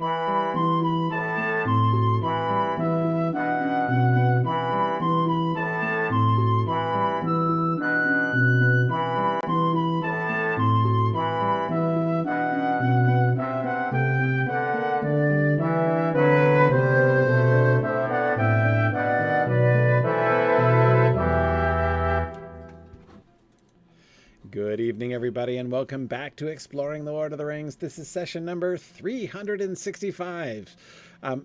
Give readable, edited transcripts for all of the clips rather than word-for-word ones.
Good evening, everybody, and welcome back to Exploring the Lord of the Rings. This is session number 365.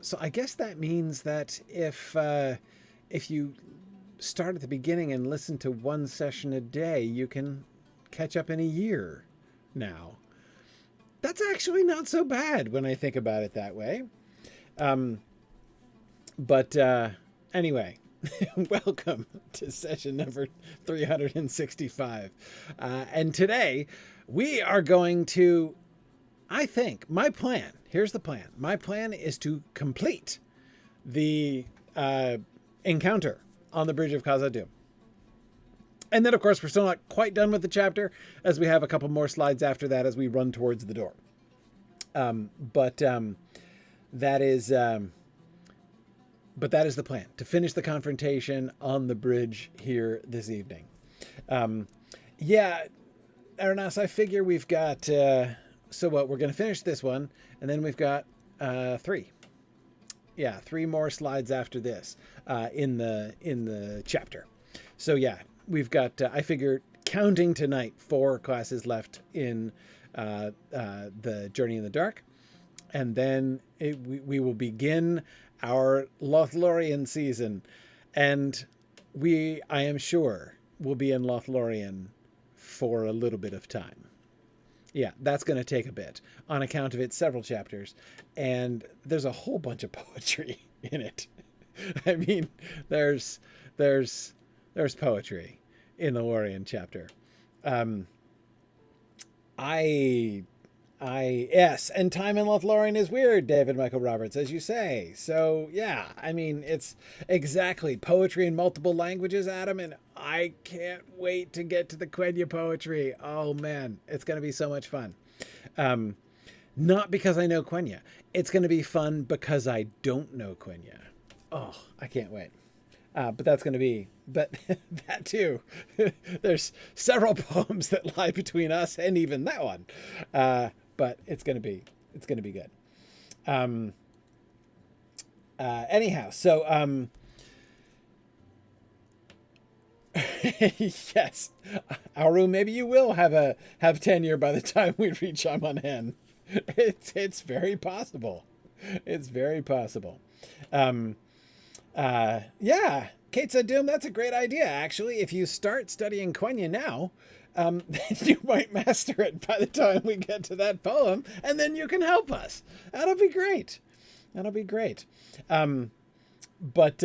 So I guess that means that if you start at the beginning and listen to one session a day, you can catch up in a year now. That's actually not so bad when I think about it that way. But anyway, welcome to session number 365. And today we are going to, I think, my plan, here's the plan. My plan is to complete the encounter on the Bridge of Khazad-dûm. And then, of course, we're still not quite done with the chapter, as we have a couple more slides after that as we run towards the door. But that is the plan, to finish the confrontation on the bridge here this evening. Yeah, Aranas, I figure we've got, so what, we're going to finish this one, and then we've got three more slides after this in the chapter. So yeah, we've got, I figure, counting tonight, 4 classes left in the Journey in the Dark, and then we will begin our Lothlorien season, and I am sure, will be in Lothlorien for a little bit of time. Yeah, that's going to take a bit on account of its several chapters, and there's a whole bunch of poetry in it. I mean, there's poetry in the Lorien chapter. Yes, and time in Lothlorien is weird, David Michael Roberts, as you say. So, yeah, I mean, it's exactly poetry in multiple languages, Adam, and I can't wait to get to the Quenya poetry. Oh, man, it's going to be so much fun. Not because I know Quenya. It's going to be fun because I don't know Quenya. Oh, I can't wait. But that's going to be, but that too, there's several poems that lie between us and even that one. But it's going to be good. Anyhow, so, yes, Aru, maybe you will have tenure by the time we reach Aman. It's very possible. It's very possible. Yeah, Kate said, Doom, that's a great idea, actually. If you start studying Quenya now, then you might master it by the time we get to that poem, and then you can help us. That'll be great. That'll be great. But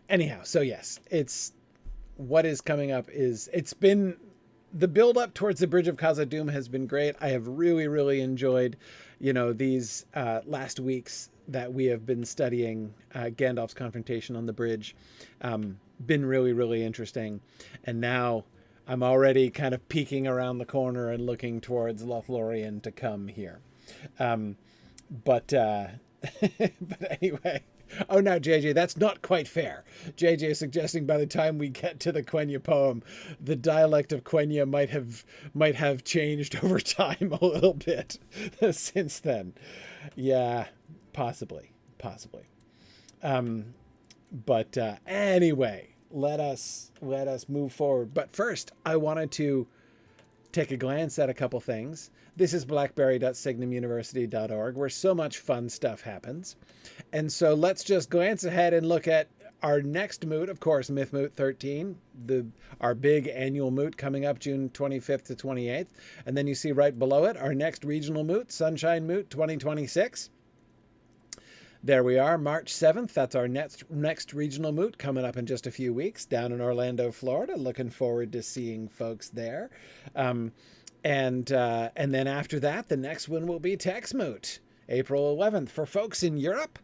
anyhow, so yes, what is coming up it's been, the build up towards the Bridge of Khazad-dûm has been great. I have really, really enjoyed, these last weeks that we have been studying Gandalf's confrontation on the bridge. Been really, really interesting. And now I'm already kind of peeking around the corner and looking towards Lothlorien to come here. But anyway, oh no, JJ, that's not quite fair. JJ is suggesting by the time we get to the Quenya poem, the dialect of Quenya might have changed over time a little bit since then. Yeah, possibly. But anyway, let us move forward. But first, I wanted to take a glance at a couple things. This is blackberry.signumuniversity.org, where so much fun stuff happens. And so let's just glance ahead and look at our next moot, of course, Myth Moot 13, our big annual moot coming up June 25th to 28th. And then you see right below it, our next regional moot, Sunshine Moot 2026. There we are, March 7th. That's our next regional moot coming up in just a few weeks down in Orlando, Florida. Looking forward to seeing folks there. And then after that, the next one will be Tex Moot, April 11th. For folks in Europe,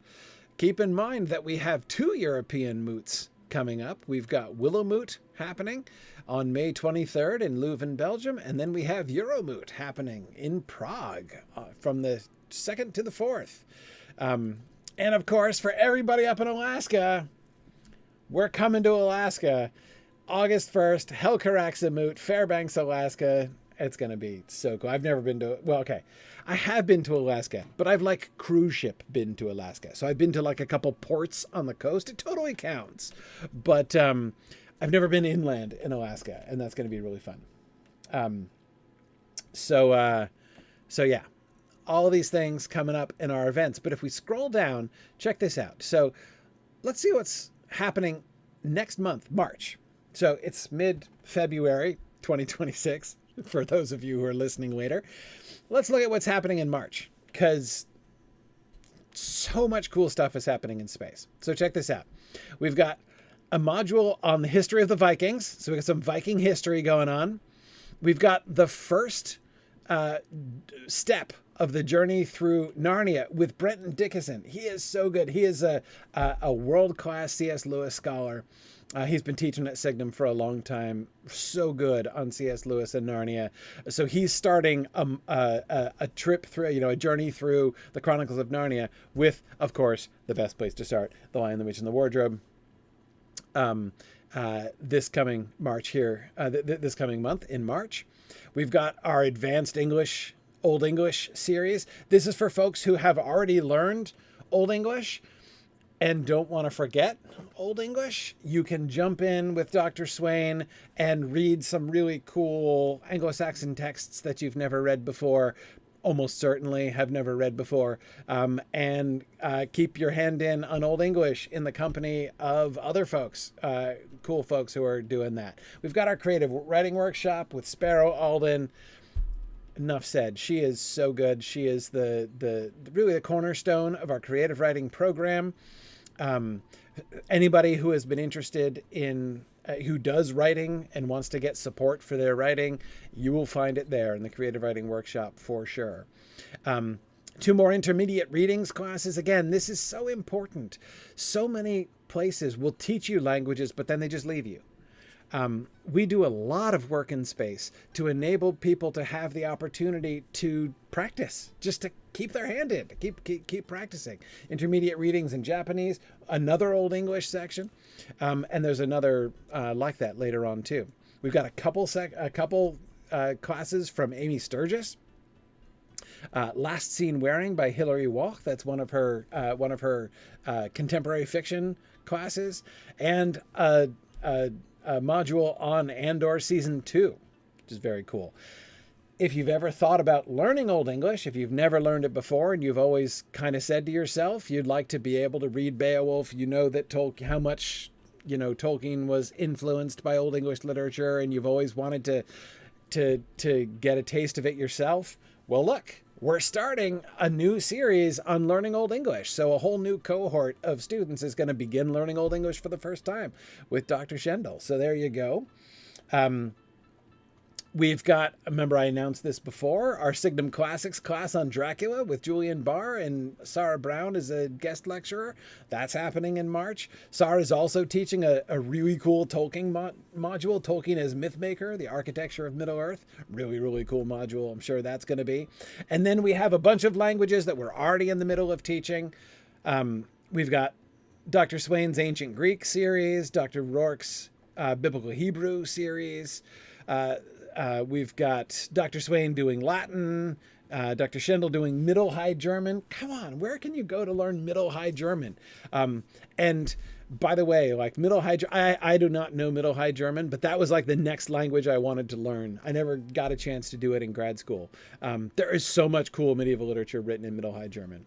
keep in mind that we have 2 European moots coming up. We've got Willowmoot happening on May 23rd in Leuven, Belgium. And then we have Euromoot happening in Prague from the 2nd to the 4th. And of course, for everybody up in Alaska, we're coming to Alaska August 1st, Helcaraxamoot, Fairbanks, Alaska. It's going to be so cool. I've never been to, well, okay. I have been to Alaska, but I've like cruise ship been to Alaska. So I've been to like a couple ports on the coast. It totally counts. But I've never been inland in Alaska, and that's going to be really fun. So yeah, all of these things coming up in our events. But if we scroll down, check this out. So let's see what's happening next month, March. So it's mid-February 2026 for those of you who are listening later. Let's look at what's happening in March, because so much cool stuff is happening in space. So check this out. We've got a module on the history of the Vikings. So we've got some Viking history going on. We've got the first step of the journey through Narnia with Brenton Dickinson. He is so good. He is a world-class C.S. Lewis scholar. He's been teaching at Signum for a long time. So good on C.S. Lewis and Narnia. So he's starting a trip through, a journey through the Chronicles of Narnia with, of course, the best place to start, The Lion, the Witch, and the Wardrobe. This coming March here, this coming month in March. We've got our Advanced English, Old English series. This is for folks who have already learned Old English and don't want to forget Old English. You can jump in with Dr. Swain and read some really cool Anglo-Saxon texts that you've never read before, almost certainly have never read before, and keep your hand in on Old English in the company of other folks, cool folks who are doing that. We've got our creative writing workshop with Sparrow Alden. Enough said. She is so good. She is really the cornerstone of our creative writing program. Anybody who has been interested in who does writing and wants to get support for their writing, you will find it there in the creative writing workshop for sure. 2 more intermediate readings classes. Again, this is so important. So many places will teach you languages, but then they just leave you. We do a lot of work in space to enable people to have the opportunity to practice, just to keep their hand in, to keep practicing. Intermediate readings in Japanese, another Old English section, and there's another like that later on too. We've got a couple classes from Amy Sturgis. Last Seen Wearing by Hilary Walk. That's one of her contemporary fiction classes, and a module on Andor Season 2, which is very cool. If you've ever thought about learning Old English, if you've never learned it before and you've always kind of said to yourself you'd like to be able to read Beowulf, you know that how much Tolkien was influenced by Old English literature, and you've always wanted to get a taste of it yourself, well, look, we're starting a new series on learning Old English. So a whole new cohort of students is going to begin learning Old English for the first time with Dr. Schendel. So there you go. We've got, remember I announced this before, our Signum Classics class on Dracula with Julian Barr and Sarah Brown as a guest lecturer. That's happening in March. Sarah is also teaching a really cool Tolkien module, Tolkien as Mythmaker, the Architecture of Middle-earth. Really, really cool module. I'm sure that's going to be. And then we have a bunch of languages that we're already in the middle of teaching. We've got Dr. Swain's Ancient Greek series, Dr. Rourke's Biblical Hebrew series. We've got Dr. Swain doing Latin, Dr. Schendel doing Middle High German. Come on, where can you go to learn Middle High German? And by the way, like Middle High, I do not know Middle High German, but that was like the next language I wanted to learn. I never got a chance to do it in grad school. There is so much cool medieval literature written in Middle High German.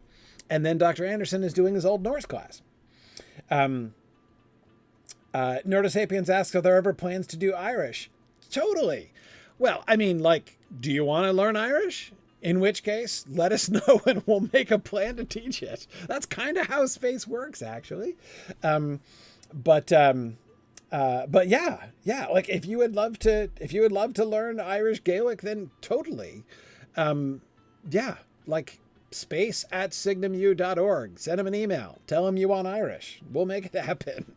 And then Dr. Anderson is doing his Old Norse class. Nerdosapiens asks, are there ever plans to do Irish? Totally. Well, I mean, like, do you want to learn Irish? In which case, let us know and we'll make a plan to teach it. That's kind of how space works, actually. But yeah, like if you would love to learn Irish Gaelic, then totally. Yeah, like space@signumu.org. Send them an email. Tell them you want Irish. We'll make it happen.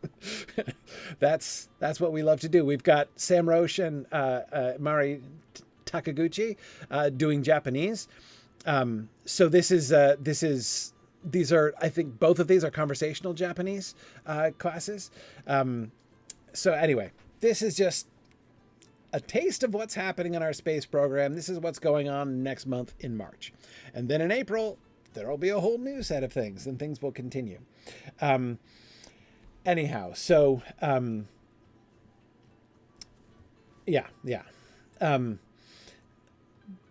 That's what we love to do. We've got Sam Roche and Mari Takaguchi doing Japanese. So these are, I think both of these are conversational Japanese classes. So anyway, this is just a taste of what's happening in our space program. This is what's going on next month in March. And then in April, there will be a whole new set of things, and things will continue. Anyhow, so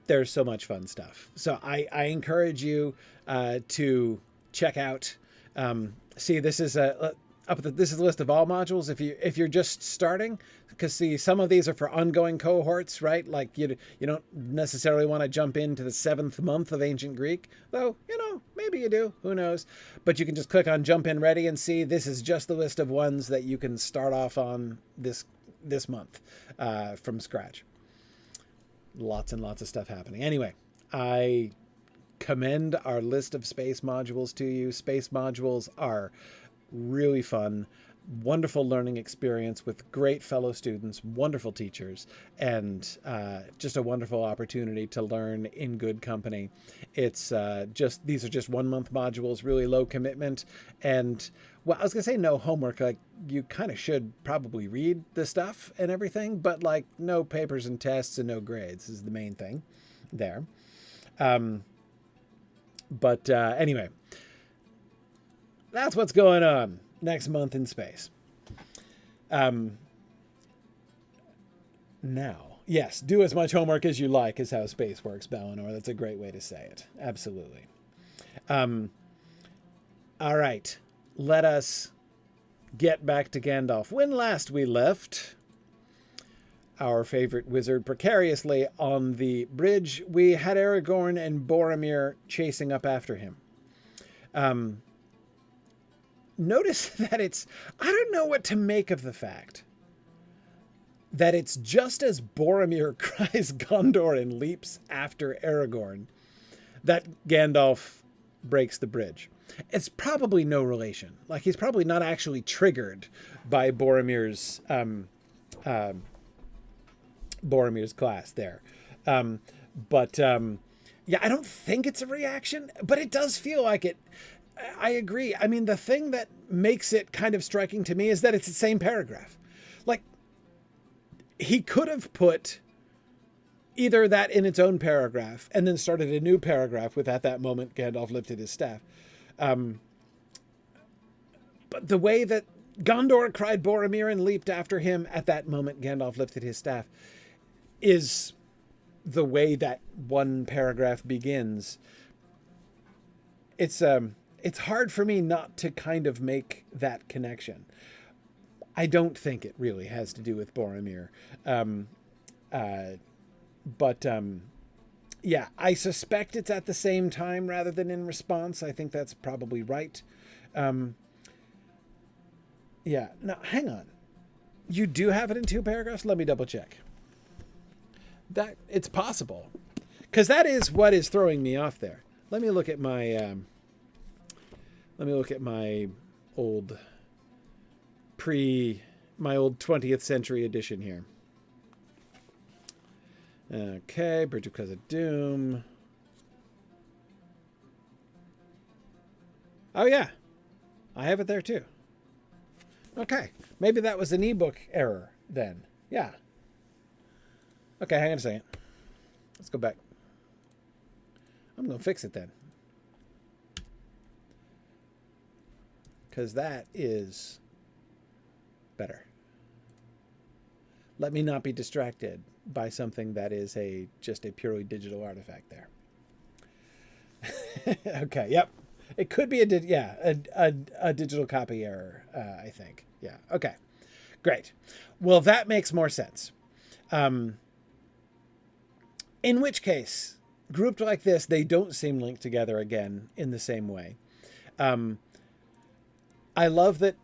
there's so much fun stuff. So I encourage you to check out. See, this is this is a list of all modules. If you're just starting, because see, some of these are for ongoing cohorts, right? Like you don't necessarily want to jump into the 7th month of Ancient Greek, though, maybe you do, who knows? But you can just click on Jump In Ready and see this is just the list of ones that you can start off on this month from scratch. Lots and lots of stuff happening. Anyway, I commend our list of space modules to you. Space modules are really fun, wonderful learning experience with great fellow students, wonderful teachers, and just a wonderful opportunity to learn in good company. It's these are just 1 month modules, really low commitment, and well, I was gonna say no homework. Like you kind of should probably read the stuff and everything, but like no papers and tests and no grades is the main thing there. Anyway, that's what's going on next month in space. Now, yes, do as much homework as you like is how space works, Balinor. That's a great way to say it. Absolutely. All right. Let us get back to Gandalf. When last we left our favorite wizard precariously on the bridge, we had Aragorn and Boromir chasing up after him. Notice that I don't know what to make of the fact that it's just as Boromir cries Gondor and leaps after Aragorn that Gandalf breaks the bridge. It's probably no relation. Like he's probably not actually triggered by Boromir's class there. Yeah, I don't think it's a reaction, but it does feel like it. I agree. I mean, the thing that makes it kind of striking to me is that it's the same paragraph. Like, he could have put either that in its own paragraph and then started a new paragraph with at that moment Gandalf lifted his staff. But the way that Gondor cried Boromir and leaped after him at that moment Gandalf lifted his staff is the way that one paragraph begins. It's hard for me not to kind of make that connection. I don't think it really has to do with Boromir. Yeah, I suspect it's at the same time rather than in response. I think that's probably right. Yeah, now hang on. You do have it in 2 paragraphs? Let me double check. That it's possible. Because that is what is throwing me off there. Let me look at my old my old 20th century edition here. Okay, Bridge of Khazad-dûm. Oh yeah, I have it there too. Okay, maybe that was an ebook error then. Yeah. Okay, hang on a second. Let's go back. I'm going to fix it then. Because that is better. Let me not be distracted by something that is just a purely digital artifact there. Okay, yep. It could be a digital copy error, I think. Yeah, okay. Great. Well, that makes more sense. In which case, grouped like this, they don't seem linked together again in the same way. I love that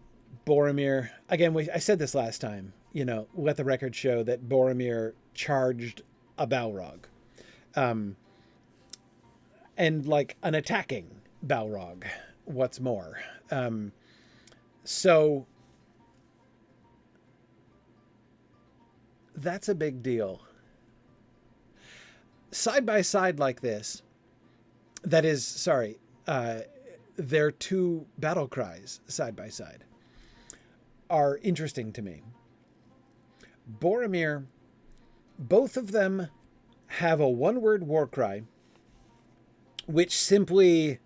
Boromir, again, I said this last time, let the record show that Boromir charged a Balrog. And like an attacking Balrog, what's more. So that's a big deal. Side by side like this, that is, sorry, their two battle cries side by side are interesting to me. Boromir, both of them have a one-word war cry, which simply...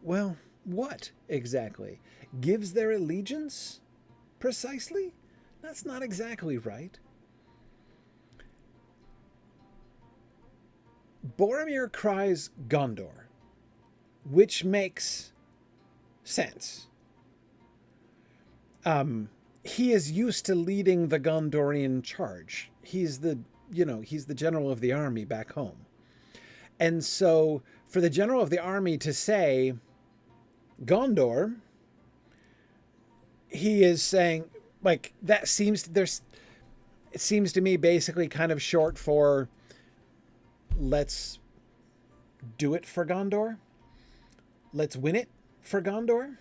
Well, what exactly? Gives their allegiance? Precisely? That's not exactly right. Boromir cries Gondor, which makes sense. He is used to leading the Gondorian charge. He's the general of the army back home. And so for the general of the army to say Gondor, he is saying, like, that seems, it seems to me basically kind of short for let's do it for Gondor. Let's win it for Gondor.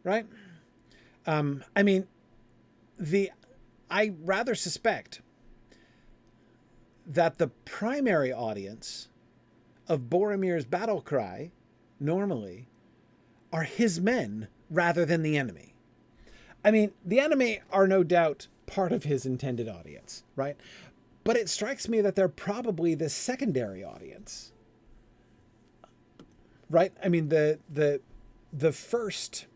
Right? I mean, I rather suspect that the primary audience of Boromir's battle cry normally are his men rather than the enemy. I mean, the enemy are no doubt part of his intended audience, right? But it strikes me that they're probably the secondary audience, right? I mean, the first,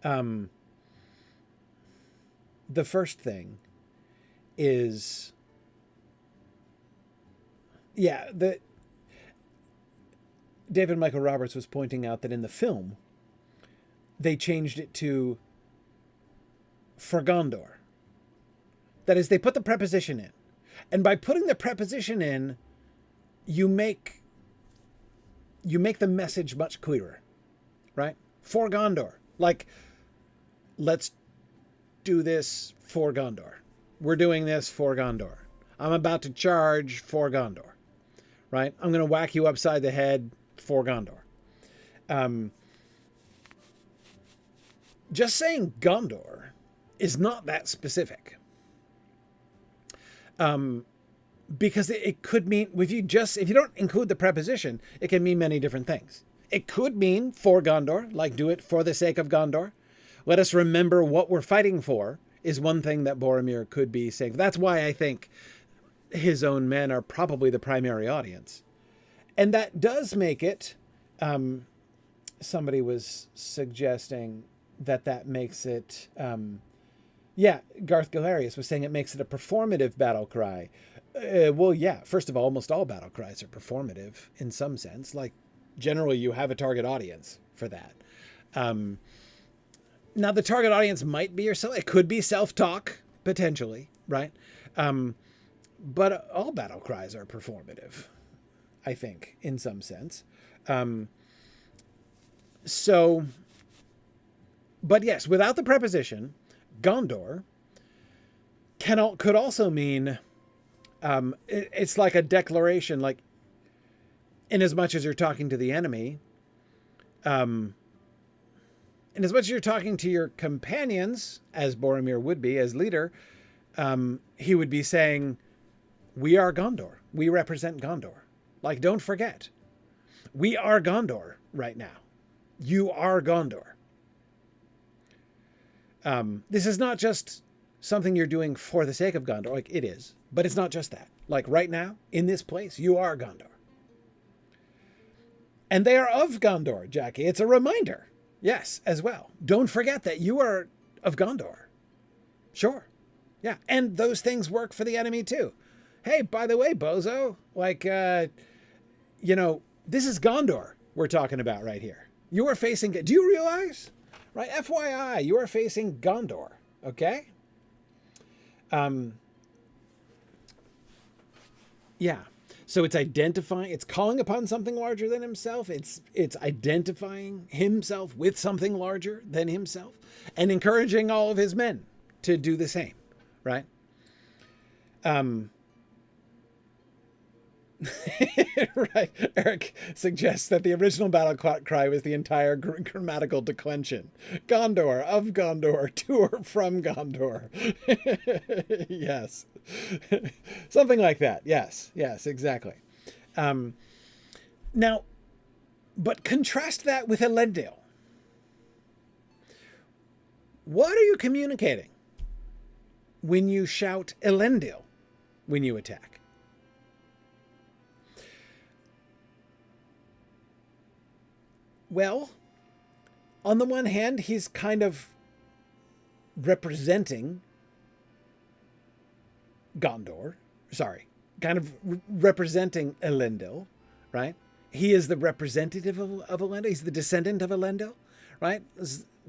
the first thing is, yeah, David Michael Roberts was pointing out that in the film, they changed it to for Gondor. That is, they put the preposition in. And by putting the preposition in, you make the message much clearer, right? For Gondor. Like, let's do this for Gondor. We're doing this for Gondor. I'm about to charge for Gondor, right? I'm going to whack you upside the head for Gondor. Just saying Gondor is not that specific. Because it could mean, if you don't include the preposition, it can mean many different things. It could mean for Gondor, like do it for the sake of Gondor. Let us remember what we're fighting for is one thing that Boromir could be saying. That's why I think his own men are probably the primary audience. And that does make it, somebody was suggesting that makes it, Garth Galerius was saying it makes it a performative battle cry. Well, yeah, first of all, almost all battle cries are performative in some sense. Like, generally you have a target audience for that. Now, the target audience might be yourself. It could be self-talk, potentially, right? But all battle cries are performative, I think, in some sense. But yes, without the preposition, Gondor could also mean, it's like a declaration, like, in as much as you're talking to the enemy, in as much as you're talking to your companions, as Boromir would be, as leader, he would be saying, we are Gondor. We represent Gondor. Like, don't forget, we are Gondor right now. You are Gondor. This is not just something you're doing for the sake of Gondor. Like, it is, but it's not just that. Like, right now, in this place, you are Gondor. And they are of Gondor, Jackie. It's a reminder. Yes, as well. Don't forget that you are of Gondor. Sure. Yeah. And those things work for the enemy too. Hey, by the way, bozo, like, this is Gondor we're talking about right here. You are facing, do you realize? Right? FYI, you are facing Gondor. Okay? Yeah. So it's identifying, it's calling upon something larger than himself. It's identifying himself with something larger than himself and encouraging all of his men to do the same, right? Right. Eric suggests that the original battle cry was the entire grammatical declension. Gondor, of Gondor, to or from Gondor. Yes. Something like that. Yes. Yes, exactly. Now, but contrast that with Elendil. What are you communicating when you shout Elendil when you attack? Well, on the one hand, he's kind of representing Gondor. Sorry, kind of representing Elendil, right? He is the representative of Elendil. He's the descendant of Elendil, right?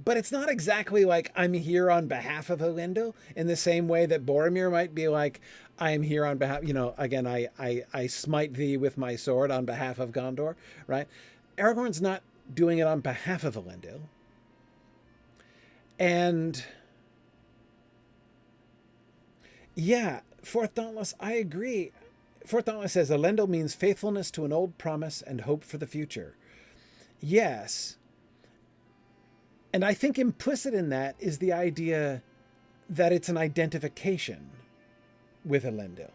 But it's not exactly like I'm here on behalf of Elendil in the same way that Boromir might be like, I am here on behalf, again, I smite thee with my sword on behalf of Gondor, right? Aragorn's not doing it on behalf of Elendil. And yeah, Fourth Dauntless, I agree. Fourth Dauntless says Elendil means faithfulness to an old promise and hope for the future. Yes. And I think implicit in that is the idea that it's an identification with Elendil.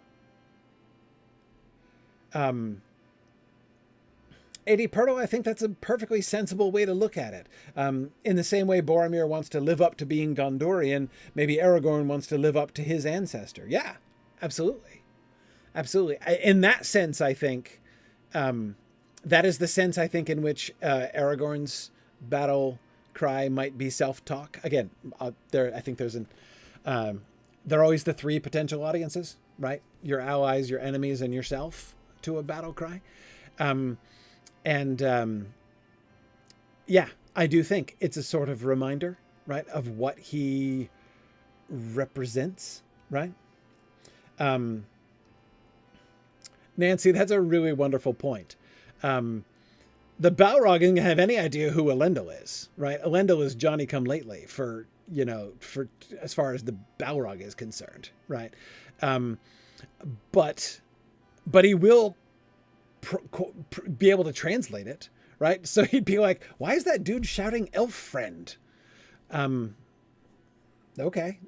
A.D. Pirtle, I think that's a perfectly sensible way to look at it. In the same way Boromir wants to live up to being Gondorian, maybe Aragorn wants to live up to his ancestor. Yeah, absolutely. Absolutely. In that sense, I think, that is the sense, I think, in which Aragorn's battle cry might be self-talk. Again, I think there are always the three potential audiences, right? Your allies, your enemies, and yourself to a battle cry. Yeah, I do think it's a sort of reminder, right, of what he represents, right? Nancy, that's a really wonderful point. The Balrog didn't have any idea who Elendil is, right? Elendil is Johnny come lately for as far as the Balrog is concerned, right? But he will be able to translate it, right? So he'd be like, why is that dude shouting elf friend? Okay.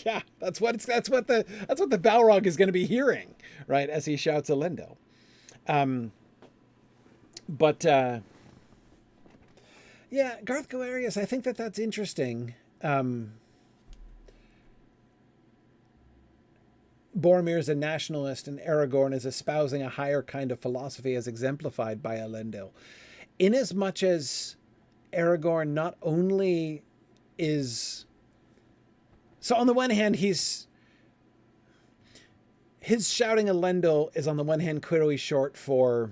Yeah, that's what the Balrog is going to be hearing, right, as he shouts Elendil. Yeah, Garth Galerius, I think that's interesting. Boromir is a nationalist and Aragorn is espousing a higher kind of philosophy as exemplified by Elendil. Inasmuch as Aragorn not only is... So on the one hand, his shouting Elendil is on the one hand clearly short for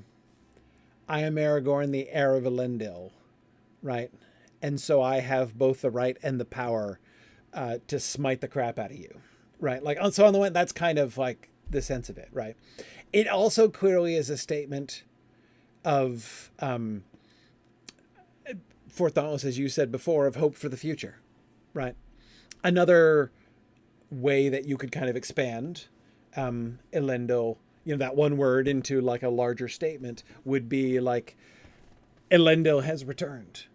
I am Aragorn, the heir of Elendil, right? And so I have both the right and the power to smite the crap out of you, right? Like, so on the one, that's kind of like the sense of it, right? It also clearly is a statement of, Fourth Dauntless, as you said before, of hope for the future, right? Another way that you could kind of expand Elendil, that one word into like a larger statement would be like Elendil has returned,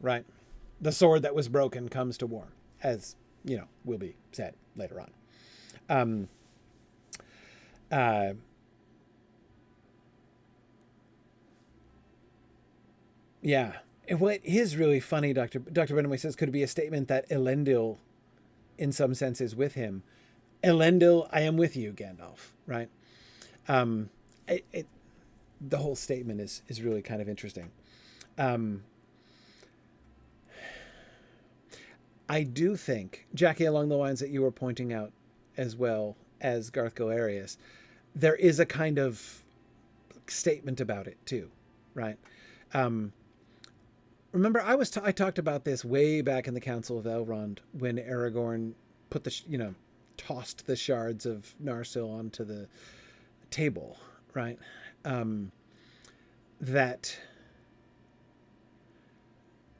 right? The sword that was broken comes to war, as will be said later on. Yeah. What is really funny, Dr. Benaway says, could it be a statement that Elendil, in some sense, is with him? Elendil, I am with you, Gandalf, right? The whole statement is really kind of interesting. I do think, Jackie, along the lines that you were pointing out as well as Garth Galerius, there is a kind of statement about it too, right? Remember, I talked about this way back in the Council of Elrond when Aragorn put tossed the shards of Narsil onto the table, right? That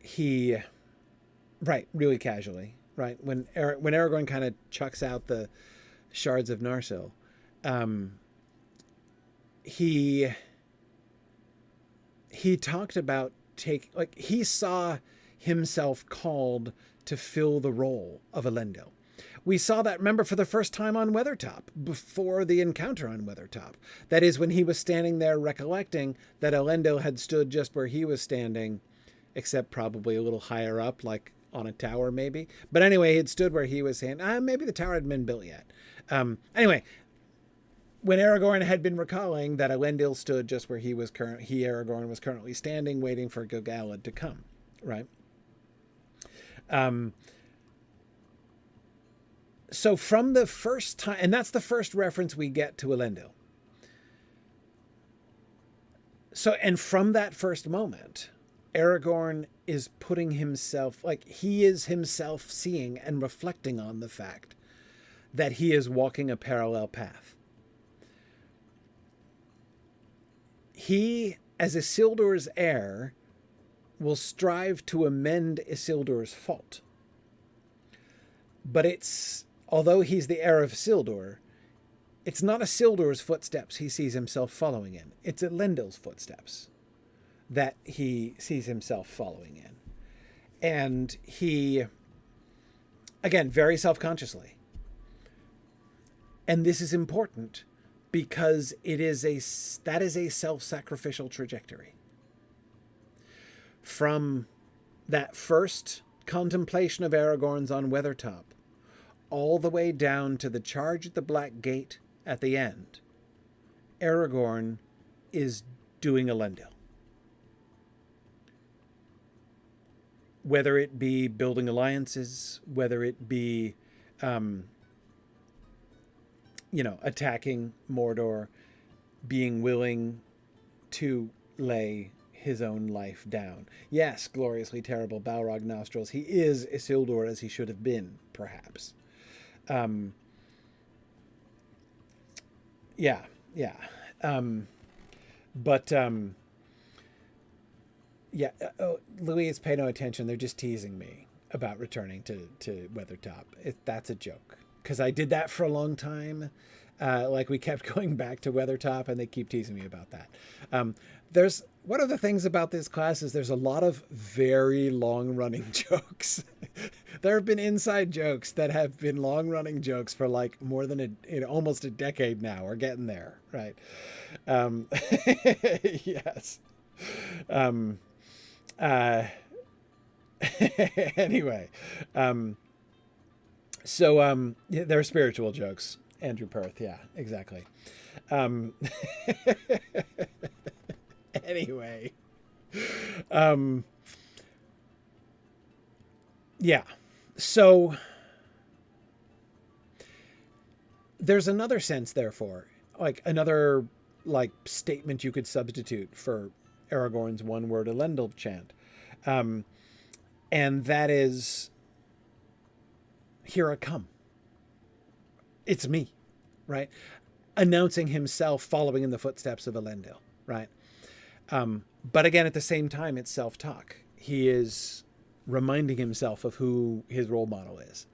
he, right, really casually, right? When Aragorn kind of chucks out the shards of Narsil, he talked about he saw himself called to fill the role of Elendil. We saw that, remember, for the first time on Weathertop, before the encounter on Weathertop. That is, when he was standing there recollecting that Elendil had stood just where he was standing, except probably a little higher up, like on a tower maybe. But anyway, he'd stood where he was standing. Maybe the tower hadn't been built yet. Anyway, when Aragorn had been recalling that Elendil stood just where Aragorn was currently standing, waiting for Gil-galad to come, right? So from the first time, and that's the first reference we get to Elendil. So, and from that first moment, Aragorn is putting himself, he is himself seeing and reflecting on the fact that he is walking a parallel path. He, as Isildur's heir, will strive to amend Isildur's fault. But although he's the heir of Isildur, it's not Isildur's footsteps he sees himself following in. It's Elendil's footsteps that he sees himself following in. And he, again, very self-consciously. And this is important because that is a self-sacrificial trajectory. From that first contemplation of Aragorn's on Weathertop, all the way down to the charge at the Black Gate at the end, Aragorn is doing Elendil. Whether it be building alliances, whether it be, attacking Mordor, being willing to lay his own life down. Yes, gloriously terrible Balrog nostrils. He is Isildur as he should have been, perhaps. Louise, pay no attention. They're just teasing me about returning to Weathertop. That's a joke. Because I did that for a long time. We kept going back to Weathertop, and they keep teasing me about that. One of the things about this class is there's a lot of very long-running jokes. There have been inside jokes that have been long-running jokes for more than almost a decade now. We're getting there, right? Yes. Anyway, they're spiritual jokes. Andrew Perth, yeah, exactly. Anyway, so there's another sense, therefore, another statement you could substitute for Aragorn's one-word Elendil chant, and that is, "Here I come. It's me," right? Announcing himself, following in the footsteps of Elendil, right? But again, at the same time, it's self-talk. He is reminding himself of who his role model is,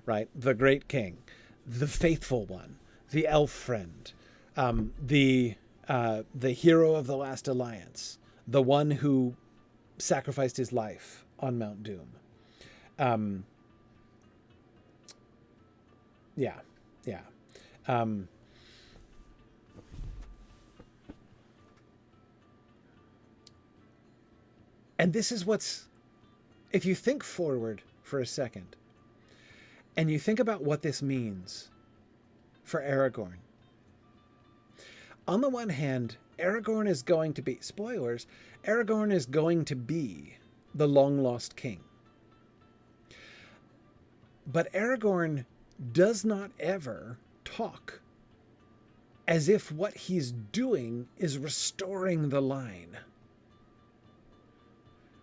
right? The great king, the faithful one, the elf friend, the hero of the last alliance, the one who sacrificed his life on Mount Doom. And this is if you think forward for a second, and you think about what this means for Aragorn. On the one hand, Aragorn is going to be, spoilers, Aragorn is going to be the long-lost king. But Aragorn does not ever talk as if what he's doing is restoring the line.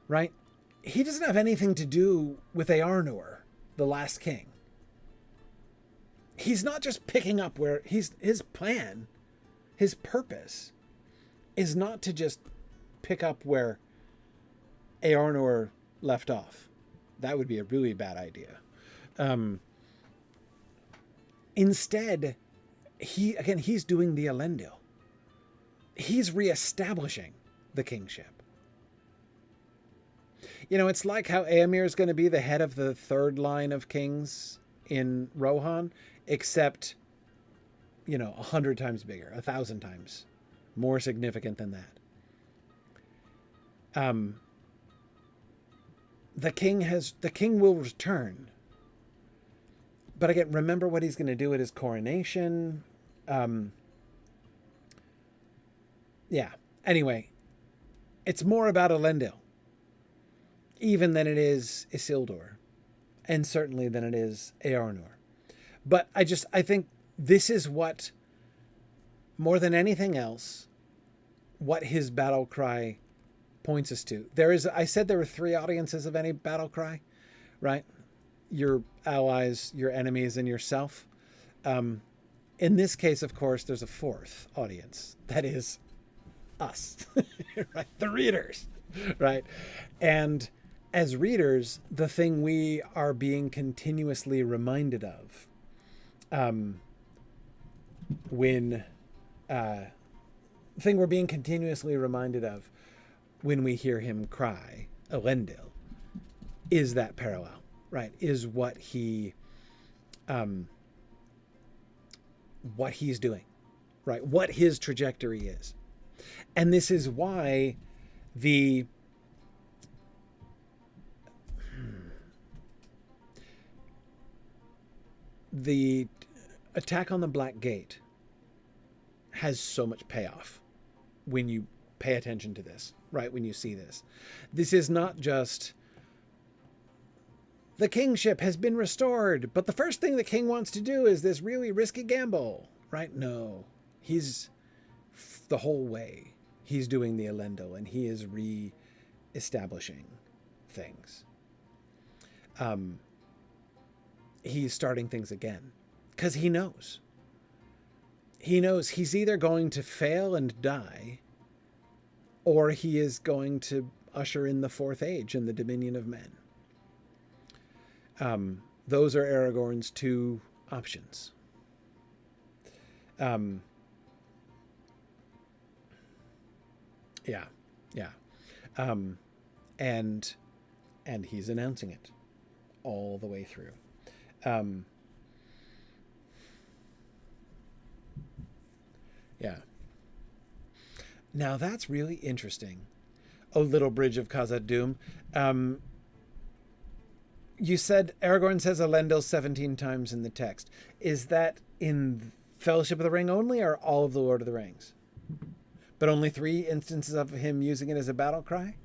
Right? He doesn't have anything to do with Eärnur, the last king. He's not just picking up where his plan, his purpose, is not to just pick up where Eärnur left off. That would be a really bad idea. Instead, he's doing the Elendil. he's reestablishing the kingship. You know, it's like how Éomer is going to be the head of the third line of kings in Rohan, except, 100 times bigger, 1,000 times more significant than that. The king will return. But again, remember what he's going to do at his coronation. Yeah. Anyway, it's more about Elendil, even than it is Isildur, and certainly than it is Eornur. But I think this is what, more than anything else, what his battle cry points us to. I said there were 3 audiences of any battle cry, right? Your allies, your enemies, and yourself. In this case, of course, there's a 4th audience. That is us, right? The readers, right? And as readers, the thing we are being continuously reminded of, when we hear him cry, Elendil, is that parallel, right? Is what he's doing, right? What his trajectory is. And this is why the attack on the Black Gate has so much payoff when you pay attention to this, right? When you see this. This is not just the kingship has been restored, but the first thing the king wants to do is this really risky gamble, right? No, he's the whole way. He's doing the Elendil, and he is re-establishing things. He's starting things again because he knows. He knows he's either going to fail and die, or he is going to usher in the 4th age and the dominion of men. Those are Aragorn's 2 options. Yeah. And he's announcing it all the way through. Yeah. Now that's really interesting. Oh, Little Bridge of Khazad-dûm. You said Aragorn says Elendil 17 times in the text. Is that in Fellowship of the Ring only, or all of the Lord of the Rings? But only 3 instances of him using it as a battle cry?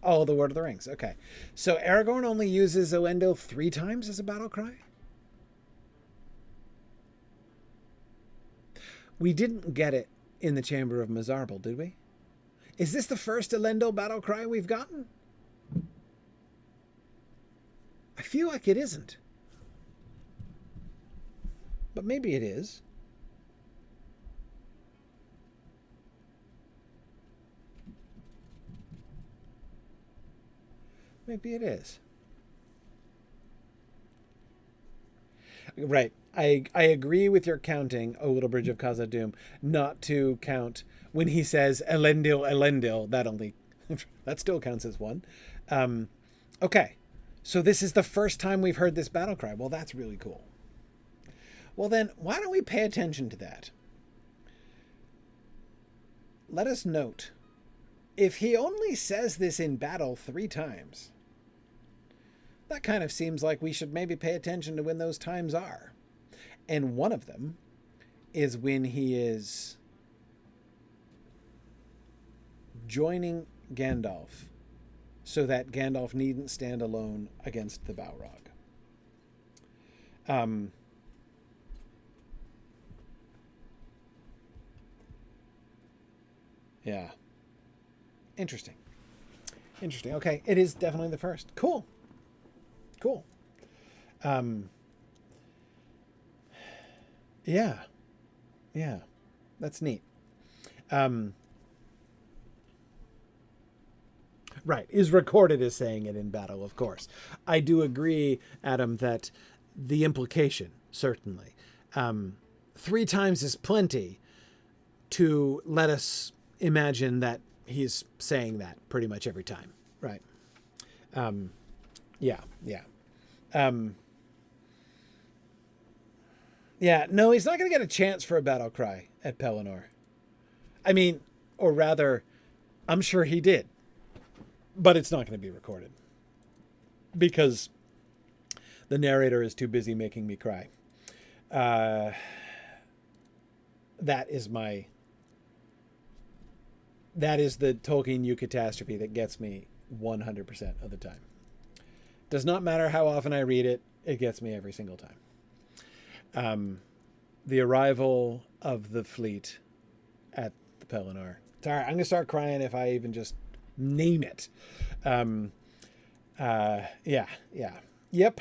All of the Lord of the Rings. Okay. So Aragorn only uses Elendil 3 times as a battle cry? We didn't get it in the Chamber of Mizarble, did we? Is this the first Elendil battle cry we've gotten? I feel like it isn't. But maybe it is. Maybe it is. Right. I agree with your counting, O Little Bridge of Khazad-dûm, not to count when he says Elendil, Elendil. That still counts as 1. Okay. So this is the first time we've heard this battle cry. Well, that's really cool. Well, then, why don't we pay attention to that? Let us note, if he only says this in battle 3 times, that kind of seems like we should maybe pay attention to when those times are. And one of them is when he is joining Gandalf so that Gandalf needn't stand alone against the Balrog. Yeah. Interesting. Okay, it is definitely the first. Cool. Yeah. That's neat. Right, is recorded as saying it in battle, of course. I do agree, Adam, that the implication, certainly. 3 times is plenty, to let us imagine that he's saying that pretty much every time, right? Yeah. Yeah, no, he's not going to get a chance for a battle cry at Pelennor. I mean, or rather, I'm sure he did, but it's not going to be recorded because the narrator is too busy making me cry. That is the Tolkien eucatastrophe that gets me 100% of the time. Does not matter how often I read it, it gets me every single time. The arrival of the fleet at the Pelennor. Sorry, I'm going to start crying if I even just name it. Yeah. Yep.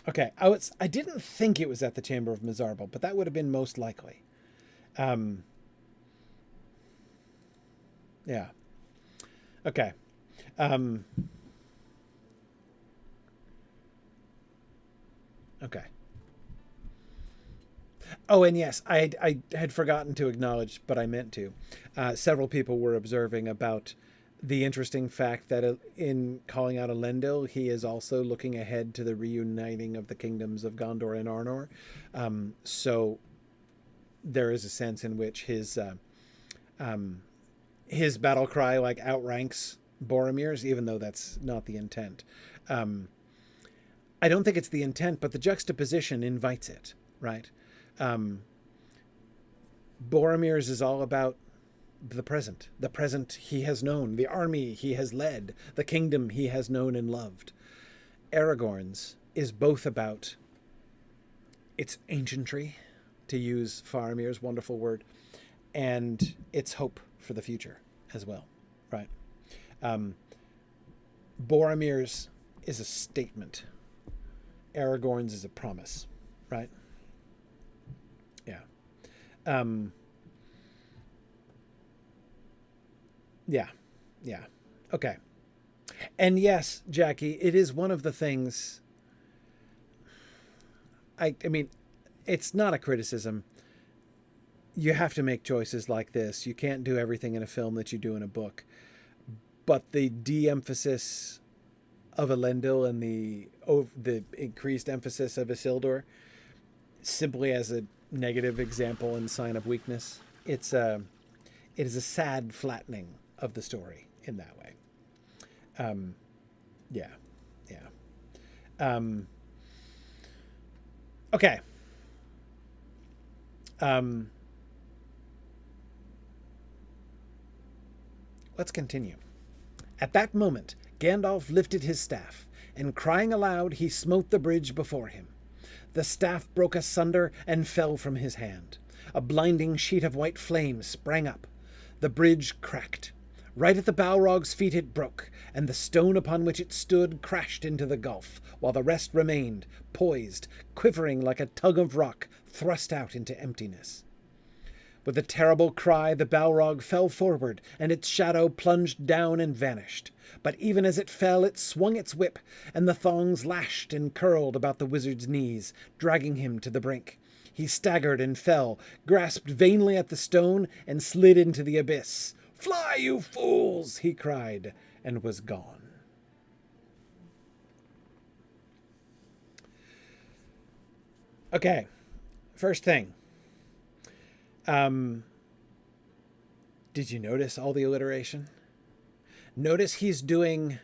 Okay. I didn't think it was at the Chamber of Mizarble, but that would have been most likely. Yeah. Okay. Okay. Oh, and yes, I had forgotten to acknowledge, but I meant to. Several people were observing about the interesting fact that in calling out Elendil, he is also looking ahead to the reuniting of the kingdoms of Gondor and Arnor. So there is a sense in which his battle cry like outranks Boromir's, even though that's not the intent. I don't think it's the intent, but the juxtaposition invites it, right? Boromir's is all about the present he has known, the army he has led, the kingdom he has known and loved. Aragorn's is both about its ancientry, to use Faramir's wonderful word, and its hope for the future as well, right? Boromir's is a statement. Aragorn's is a promise, right? Yeah. Yeah. Okay. And yes, Jackie, it is one of the things. I mean, it's not a criticism. You have to make choices like this. You can't do everything in a film that you do in a book. But the de-emphasis of Elendil and the increased emphasis of Isildur, simply as a negative example and sign of weakness, it is a sad flattening of the story in that way. Yeah. Okay. Let's continue. At that moment, Gandalf lifted his staff, and crying aloud, he smote the bridge before him. The staff broke asunder and fell from his hand. A blinding sheet of white flame sprang up. The bridge cracked. Right at the Balrog's feet it broke, and the stone upon which it stood crashed into the gulf, while the rest remained, poised, quivering like a tug of rock thrust out into emptiness. With a terrible cry, the Balrog fell forward, and its shadow plunged down and vanished. But even as it fell, it swung its whip, and the thongs lashed and curled about the wizard's knees, dragging him to the brink. He staggered and fell, grasped vainly at the stone, and slid into the abyss. "Fly, you fools!" he cried, and was gone. Okay, first thing. Did you notice all the alliteration? Notice he's doing,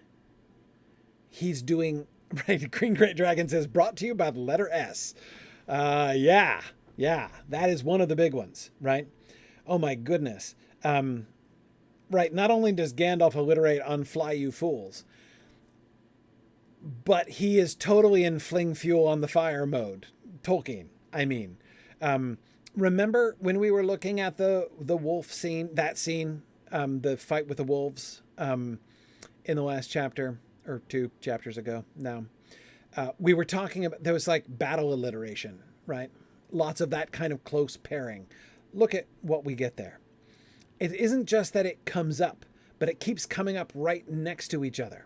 right, Green Great Dragon says, brought to you by the letter S. Yeah, that is one of the big ones, right? Oh my goodness. Right, not only does Gandalf alliterate on "fly, you fools," but he is totally in fling fuel on the fire mode. Tolkien, I mean. Remember when we were looking at the wolf scene, the fight with the wolves in the last chapter, or 2 chapters ago now, we were talking about, there was like battle alliteration, right? Lots of that kind of close pairing. Look at what we get there. It isn't just that it comes up, but it keeps coming up right next to each other.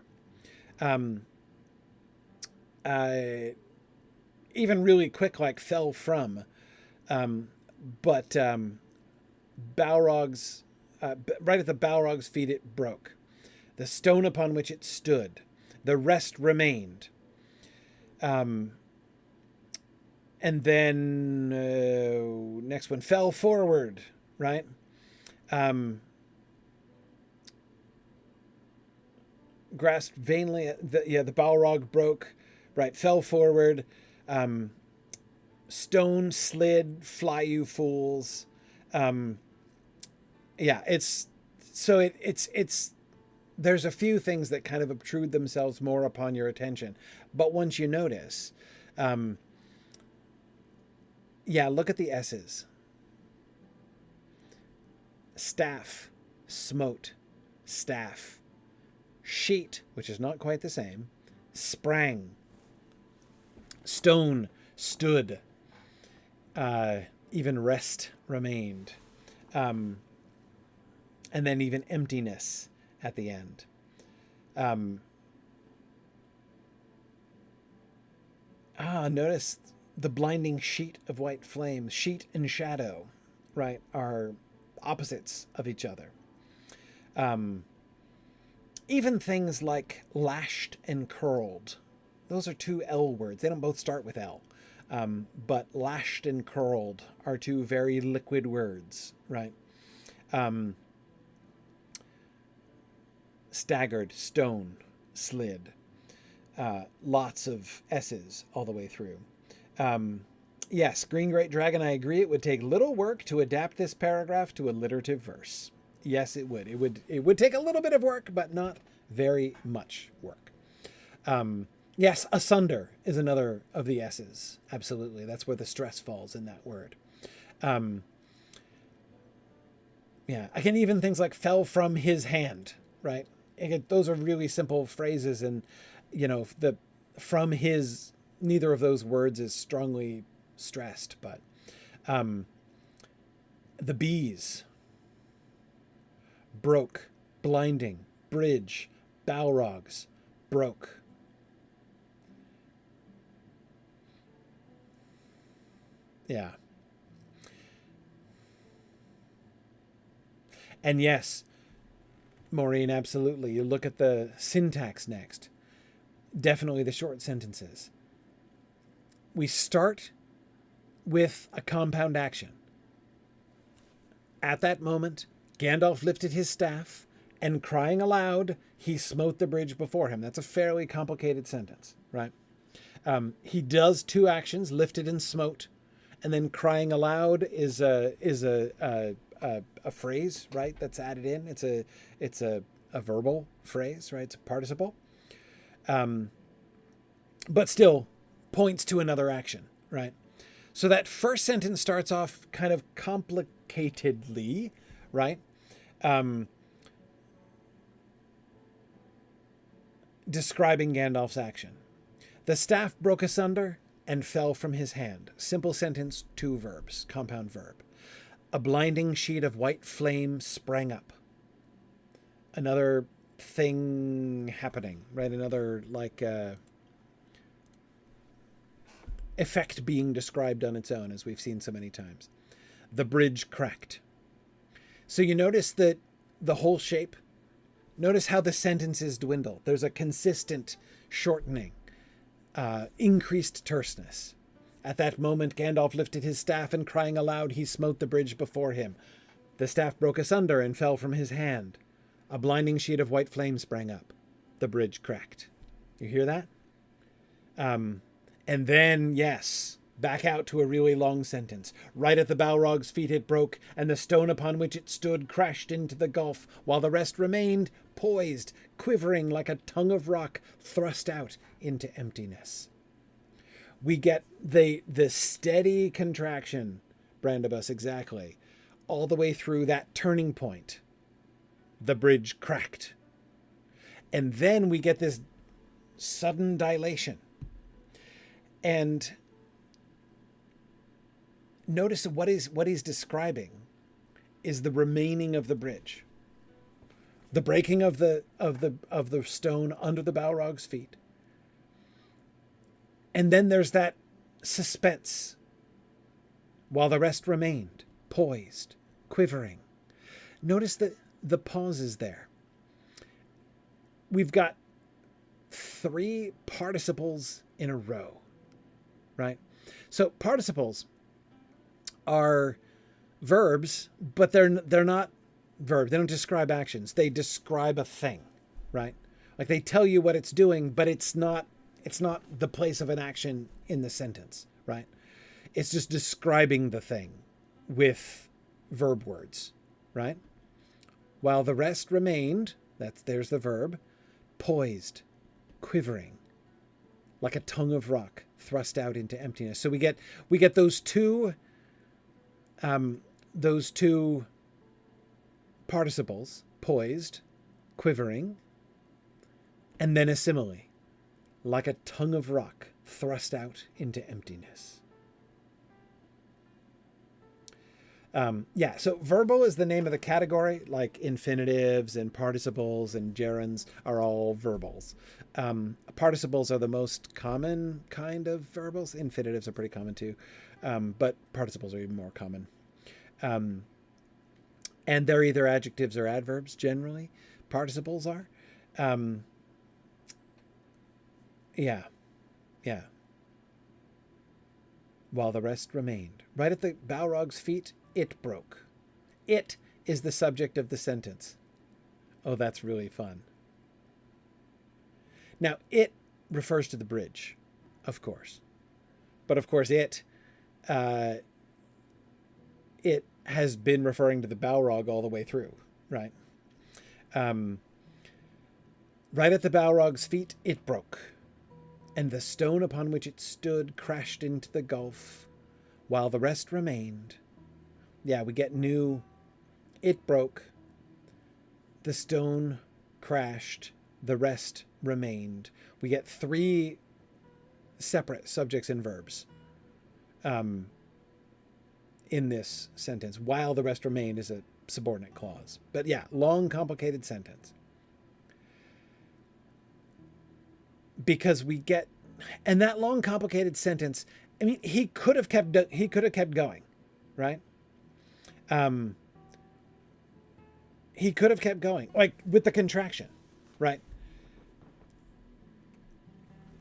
Even really quick, like fell from. But Balrog's right at the Balrog's feet it broke. The stone upon which it stood, the rest remained. And then next one fell forward, right? Grasped vainly. The Balrog broke, right? Fell forward. Stone slid. Fly, you fools. It's there's a few things that kind of obtrude themselves more upon your attention, but once you notice, look at the S's. Staff, smote, staff. Sheet, which is not quite the same. Sprang. Stone, stood. Even rest remained. And then even emptiness at the end. Notice the blinding sheet of white flame. Sheet and shadow, right, are opposites of each other. Even things like lashed and curled. Those are two L words. They don't both start with L. But lashed and curled are two very liquid words, right? Staggered, stone, slid. Lots of S's all the way through. Yes, Green Great Dragon, I agree. It would take little work to adapt this paragraph to alliterative verse. Yes, it would. It would take a little bit of work, but not very much work. Yes, asunder is another of the S's. Absolutely. That's where the stress falls in that word. Again, even things like fell from his hand, right? Again, those are really simple phrases, and, the from his, neither of those words is strongly stressed, but the bees, broke, blinding, bridge, Balrogs, broke. Yeah. And yes, Maureen, absolutely. You look at the syntax next. Definitely the short sentences. We start with a compound action. At that moment, Gandalf lifted his staff, and crying aloud, he smote the bridge before him. That's a fairly complicated sentence, right? He does two actions, lifted and smote, and then crying aloud is a phrase, right? That's added in. It's a verbal phrase, right? It's a participle, but still points to another action, right? So that first sentence starts off kind of complicatedly, right? Describing Gandalf's action. The staff broke asunder and fell from his hand. Simple sentence, two verbs, compound verb. A blinding sheet of white flame sprang up. Another thing happening, right? Another effect being described on its own, as we've seen so many times. The bridge cracked. So you notice that the whole shape, notice how the sentences dwindle. There's a consistent shortening, increased terseness. At that moment, Gandalf lifted his staff, and crying aloud, he smote the bridge before him. The staff broke asunder and fell from his hand. A blinding sheet of white flame sprang up. The bridge cracked. You hear that? And then, yes, back out to a really long sentence. Right at the Balrog's feet it broke, and the stone upon which it stood crashed into the gulf, while the rest remained, poised, quivering like a tongue of rock thrust out into emptiness. We get the steady contraction, Brandibus, exactly, all the way through that turning point. The bridge cracked. And then we get this sudden dilation. And notice what he's describing is the remaining of the bridge. The breaking of the stone under the Balrog's feet. And then there's that suspense while the rest remained, poised, quivering. Notice the pauses there. We've got 3 participles in a row, right? So participles are verbs, but they're not verbs. They don't describe actions. They describe a thing, right? Like they tell you what it's doing, but it's not the place of an action in the sentence, right? It's just describing the thing with verb words, right? While the rest remained, there's the verb, poised, quivering, like a tongue of rock thrust out into emptiness. So we get those two participles, poised, quivering, and then a simile, like a tongue of rock thrust out into emptiness. So verbal is the name of the category, like infinitives and participles and gerunds are all verbals. Participles are the most common kind of verbals. Infinitives are pretty common too, but participles are even more common. And they're either adjectives or adverbs generally. Participles are. While the rest remained. Right at the Balrog's feet, it broke. It is the subject of the sentence. Oh, that's really fun. Now, it refers to the bridge, of course. But of course, it has been referring to the Balrog all the way through, right? Right at the Balrog's feet, it broke, and the stone upon which it stood crashed into the gulf, while the rest remained. Yeah, we get new, it broke, the stone crashed, the rest remained. We get 3 separate subjects and verbs in this sentence, while the rest remained is a subordinate clause. But yeah, long, complicated sentence. Because we get, and that long, complicated sentence, I mean, he could have kept going, right? He could have kept going, like with the contraction, right?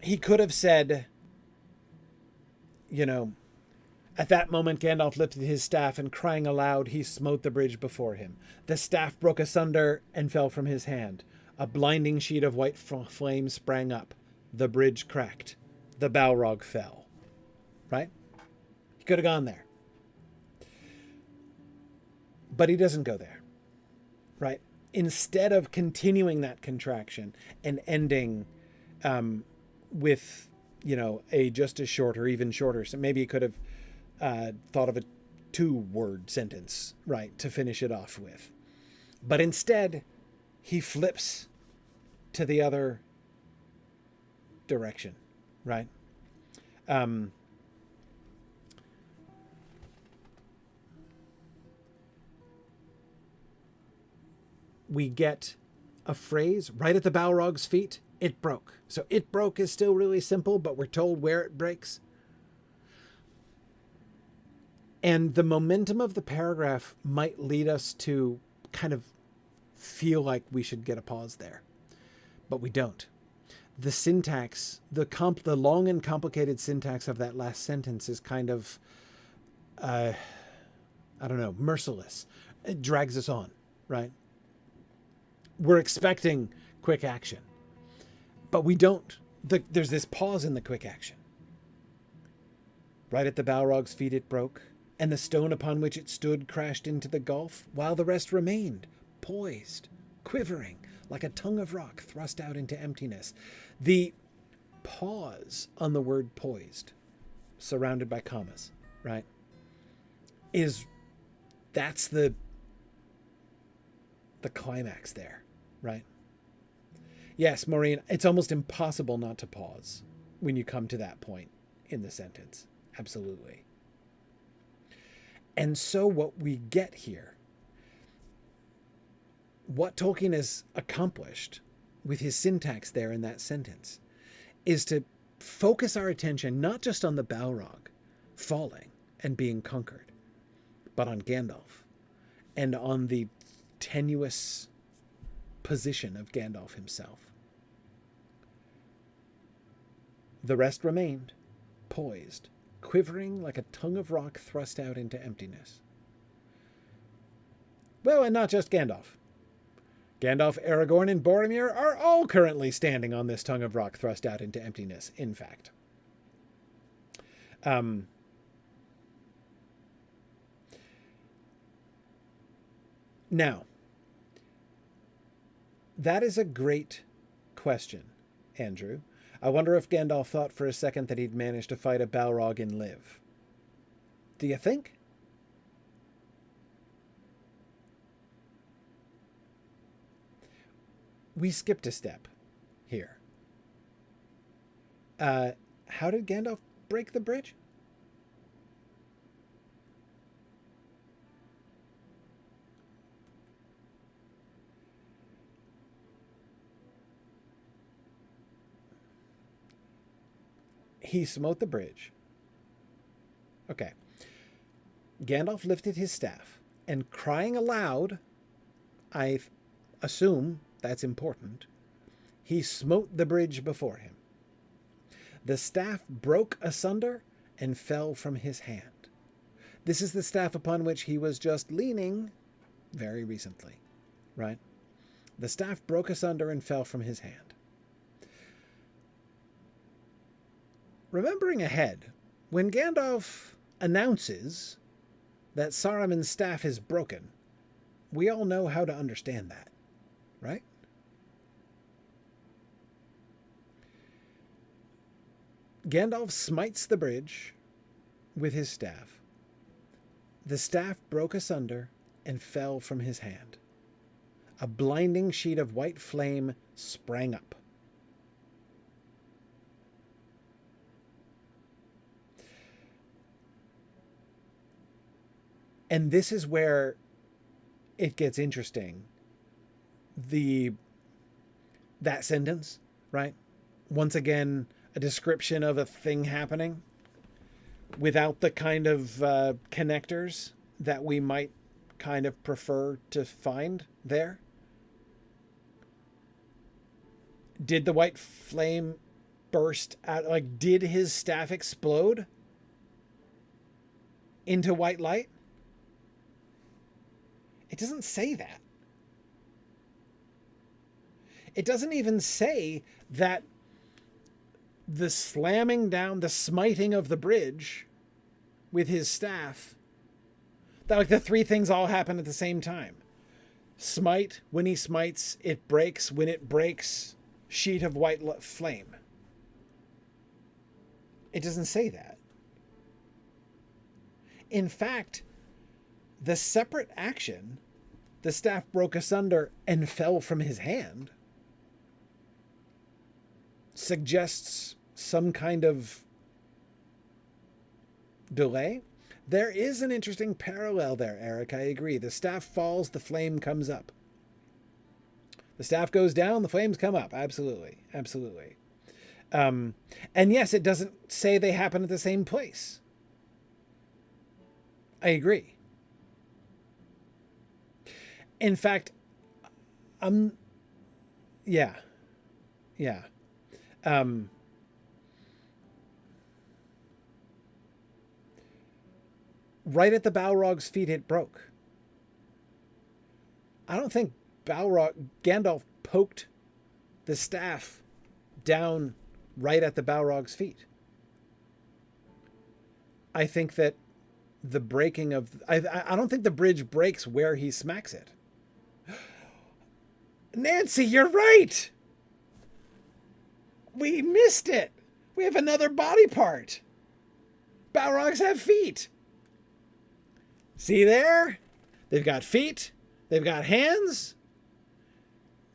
He could have said, at that moment Gandalf lifted his staff, and crying aloud, he smote the bridge before him. The staff broke asunder and fell from his hand. A blinding sheet of white flame sprang up. The bridge cracked. The Balrog fell. Right? He could have gone there. But he doesn't go there. Right? Instead of continuing that contraction and ending with, a just as short or even shorter. So maybe he could have thought of a 2-word sentence, right, to finish it off with. But instead, he flips to the other direction, right? We get a phrase, right at the Balrog's feet, it broke. So it broke is still really simple, but we're told where it breaks. And the momentum of the paragraph might lead us to kind of feel like we should get a pause there, but we don't. The syntax, the long and complicated syntax of that last sentence is kind of, merciless. It drags us on, right? We're expecting quick action, but we don't. There's this pause in the quick action. Right at the Balrog's feet it broke, and the stone upon which it stood crashed into the gulf, while the rest remained, poised, quivering, like a tongue of rock thrust out into emptiness. The pause on the word poised, surrounded by commas, right, that's the climax there, right? Yes, Maureen, it's almost impossible not to pause when you come to that point in the sentence. Absolutely. And so what we get here, what Tolkien has accomplished with his syntax there in that sentence, is to focus our attention not just on the Balrog falling, and being conquered, but on Gandalf and on the tenuous position of Gandalf himself. The rest remained, poised, quivering like a tongue of rock thrust out into emptiness. Well, and not just Gandalf. Gandalf, Aragorn, and Boromir are all currently standing on this tongue of rock thrust out into emptiness, in fact. Now, that is a great question, Andrew. I wonder if Gandalf thought for a second that he'd managed to fight a Balrog and live. Do you think? We skipped a step here. How did Gandalf break the bridge? He smote the bridge. Okay. Gandalf lifted his staff and, crying aloud, I assume that's important, he smote the bridge before him. The staff broke asunder and fell from his hand. This is the staff upon which he was just leaning very recently, right? The staff broke asunder and fell from his hand. Remembering ahead, when Gandalf announces that Saruman's staff is broken, we all know how to understand that, right? Gandalf smites the bridge with his staff. The staff broke asunder and fell from his hand. A blinding sheet of white flame sprang up. And this is where it gets interesting. That sentence, right? Once again, a description of a thing happening without the kind of connectors that we might kind of prefer to find there. Did the white flame burst out? Like, did his staff explode into white light? It doesn't say that. It doesn't even say that the slamming down, the smiting of the bridge with his staff, that like the three things all happen at the same time. Smite, when he smites, it breaks. When it breaks, sheet of white flame. It doesn't say that. In fact, the separate action, the staff broke asunder and fell from his hand, suggests some kind of delay. There is an interesting parallel there, Eric. I agree. The staff falls, the flame comes up. The staff goes down, the flames come up. Absolutely. Absolutely. And yes, it doesn't say they happen at the same place. I agree. In fact, yeah. Right at the Balrog's feet, it broke. I don't think Gandalf poked the staff down right at the Balrog's feet. I think that the breaking of... I don't think the bridge breaks where he smacks it. Nancy, you're right! We missed it! We have another body part! Balrogs have feet! See there? They've got feet, they've got hands,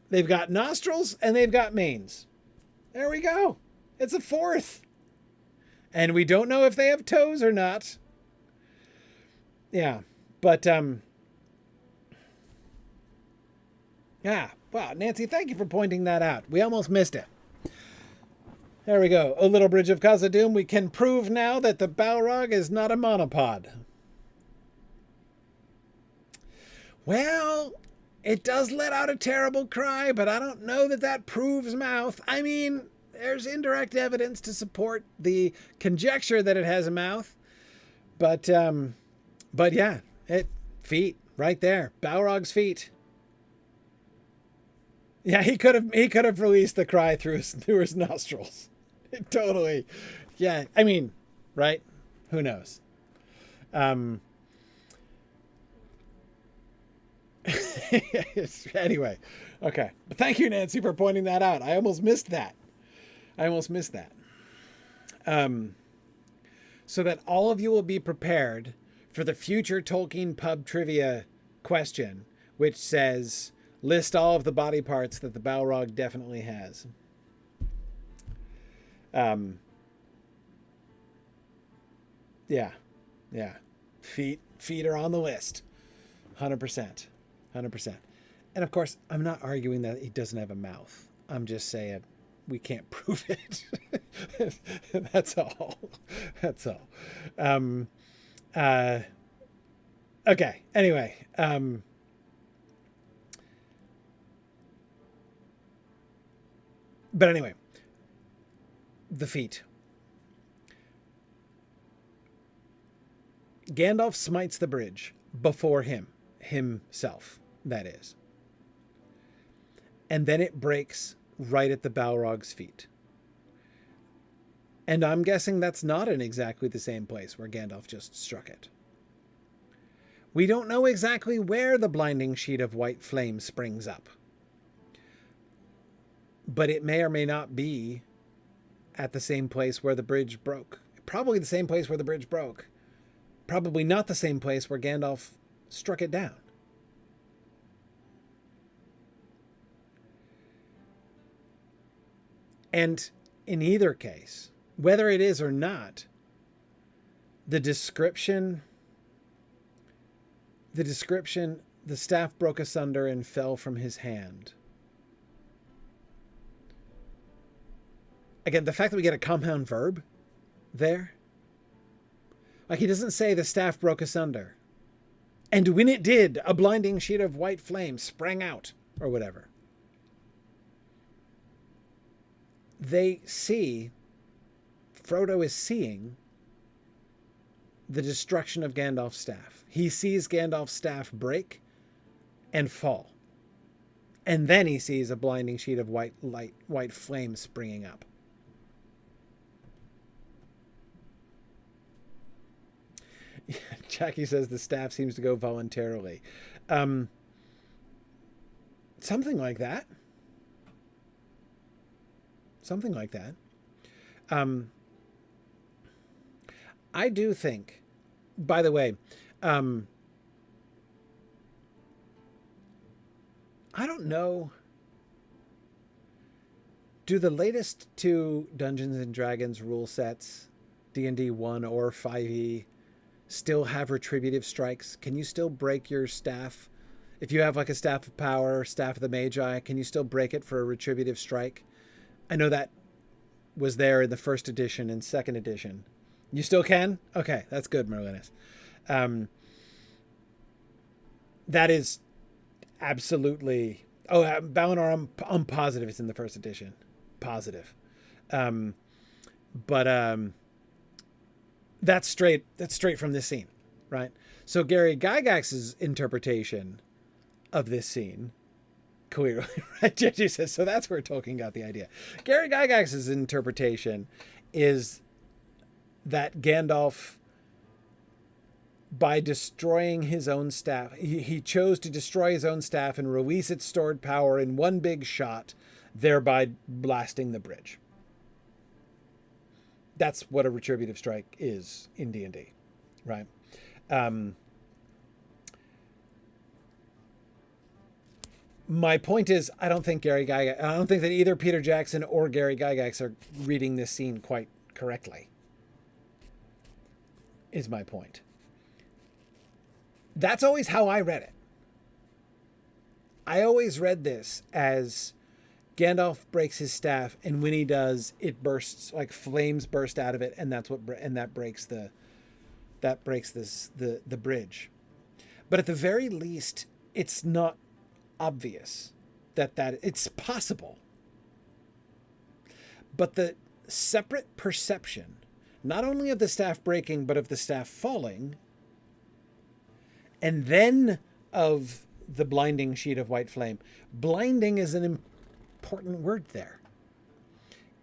they've got nostrils, and they've got manes. There we go. It's a fourth. And we don't know if they have toes or not. Yeah, but, yeah, wow, Nancy, thank you for pointing that out. We almost missed it. There we go. O little bridge of Khazad-dûm, we can prove now that the Balrog is not a monopod. Well, it does let out a terrible cry, but I don't know that that proves mouth. I mean, there's indirect evidence to support the conjecture that it has a mouth. But yeah, feet right there. Balrog's feet. Yeah, he could have released the cry through his nostrils. Totally. Yeah, I mean, right? Who knows? Anyway, okay. But thank you, Nancy, for pointing that out. I almost missed that. So that all of you will be prepared for the future Tolkien pub trivia question, which says, list all of the body parts that the Balrog definitely has. Yeah. Feet are on the list. 100%. And of course, I'm not arguing that he doesn't have a mouth. I'm just saying we can't prove it. That's all. Okay. Anyway. But anyway, the feet. Gandalf smites the bridge before himself, that is. And then it breaks right at the Balrog's feet. And I'm guessing that's not in exactly the same place where Gandalf just struck it. We don't know exactly where the blinding sheet of white flame springs up. But it may or may not be at the same place where the bridge broke. Probably the same place where the bridge broke. Probably not the same place where Gandalf struck it down. And in either case, whether it is or not, the description, the staff broke asunder and fell from his hand. Again, the fact that we get a compound verb there, like he doesn't say the staff broke asunder. And when it did, a blinding sheet of white flame sprang out, or whatever. Frodo is seeing the destruction of Gandalf's staff. He sees Gandalf's staff break and fall. And then he sees a blinding sheet of white flame springing up. Jackie says the staff seems to go voluntarily. Something like that. I do think, by the way, I don't know. Do the latest two Dungeons and Dragons rule sets, D&D 1 or 5e, still have retributive strikes? Can you still break your staff? If you have like a Staff of Power, Staff of the Magi, can you still break it for a retributive strike? I know that was there in the first edition and second edition. You still can? Okay, that's good, Merlinus. That is absolutely... Oh, Valinor, I'm positive it's in the first edition. Positive. That's straight from this scene, right? So Gary Gygax's interpretation of this scene, clearly, right? JJ says, so that's where Tolkien got the idea. Gary Gygax's interpretation is that Gandalf, by destroying his own staff, he chose to destroy his own staff and release its stored power in one big shot, thereby blasting the bridge. That's what a retributive strike is in D&D, right? My point is, I don't think that either Peter Jackson or Gary Gygax are reading this scene quite correctly, is my point. That's always how I read it. I always read this as Gandalf breaks his staff, and when he does, it bursts, like flames burst out of it, and that breaks the bridge. But at the very least, it's not obvious that it's possible. But the separate perception, not only of the staff breaking, but of the staff falling, and then of the blinding sheet of white flame. Blinding is an important word there.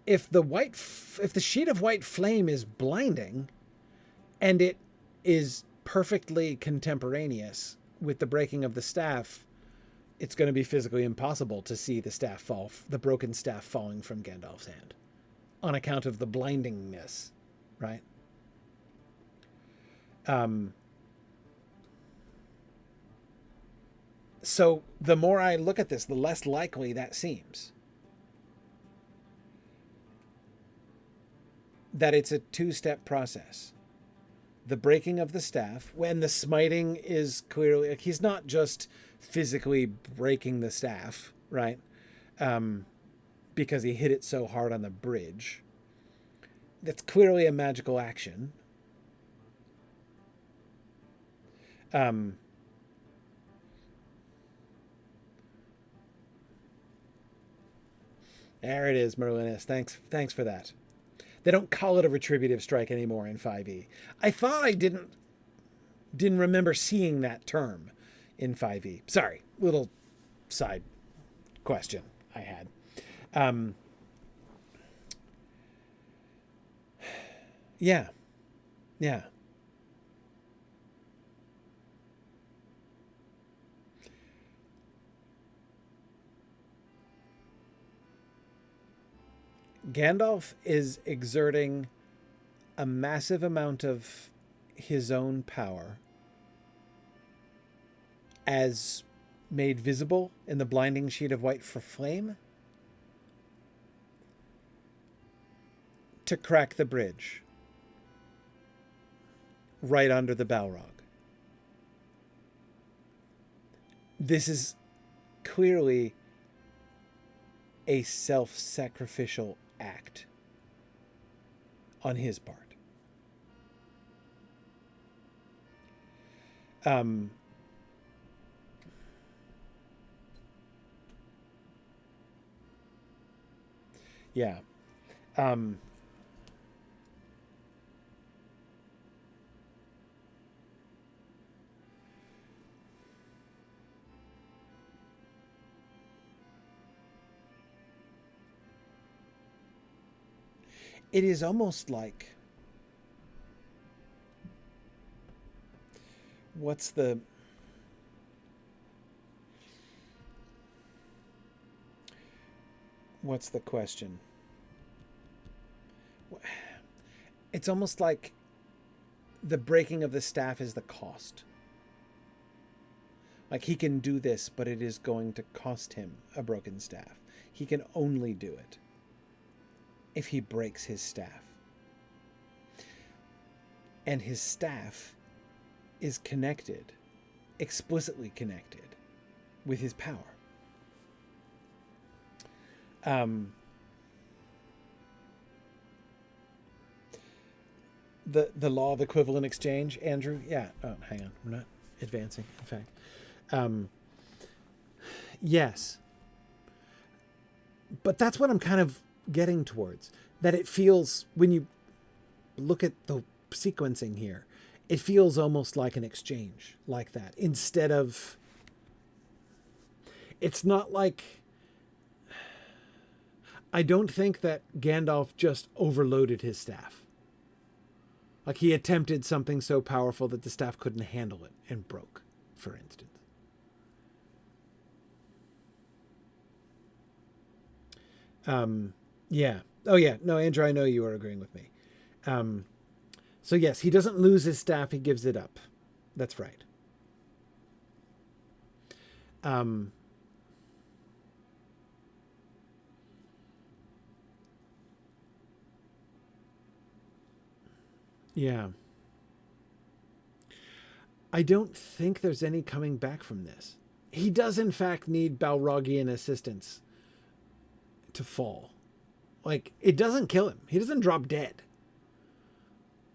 If the sheet of white flame is blinding, and it is perfectly contemporaneous with the breaking of the staff, it's going to be physically impossible to see the broken staff falling from Gandalf's hand, on account of the blindingness, right? So the more I look at this, the less likely that seems. That it's a two-step process. The breaking of the staff, when the smiting is clearly, like, he's not just physically breaking the staff, right? Because he hit it so hard on the bridge. That's clearly a magical action. There it is, Merlinus. Thanks for that. They don't call it a retributive strike anymore in 5e. I thought I didn't remember seeing that term in 5e. Sorry, little side question I had. Yeah. Gandalf is exerting a massive amount of his own power, as made visible in the blinding sheet of white flame, to crack the bridge right under the Balrog. This is clearly a self-sacrificial act on his part. Yeah. It is almost like, what's the question? It's almost like the breaking of the staff is the cost. Like, he can do this, but it is going to cost him a broken staff. He can only do it if he breaks his staff. And his staff is connected, explicitly connected, with his power. The law of equivalent exchange, Andrew? Yeah. Oh, hang on. We're not advancing, in fact. Yes. But that's what I'm kind of getting towards. That it feels, when you look at the sequencing here, it feels almost like an exchange like that. Instead of... It's not like... I don't think that Gandalf just overloaded his staff. Like, he attempted something so powerful that the staff couldn't handle it and broke, for instance. Yeah. Oh, yeah. No, Andrew, I know you are agreeing with me. So, yes, he doesn't lose his staff. He gives it up. That's right. Yeah. I don't think there's any coming back from this. He does, in fact, need Balrogian assistance to fall. Like, it doesn't kill him. He doesn't drop dead.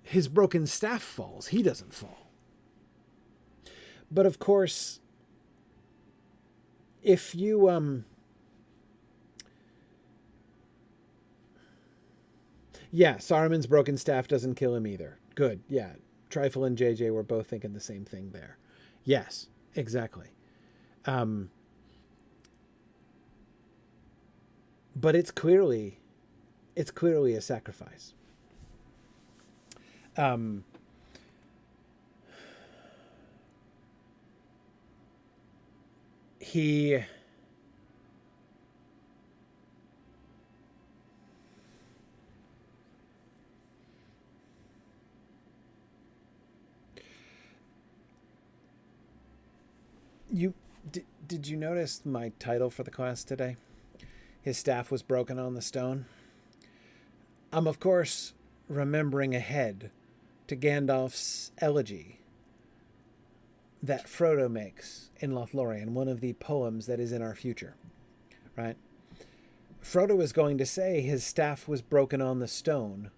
His broken staff falls. He doesn't fall. But of course, if you, yeah, Saruman's broken staff doesn't kill him either. Good. Yeah. Trifle and JJ were both thinking the same thing there. Yes, exactly. But it's clearly a sacrifice. He did you notice my title for the class today? His staff was broken on the stone. I'm, of course, remembering ahead to Gandalf's elegy that Frodo makes in Lothlorien, one of the poems that is in our future, right? Frodo is going to say his staff was broken on the stone.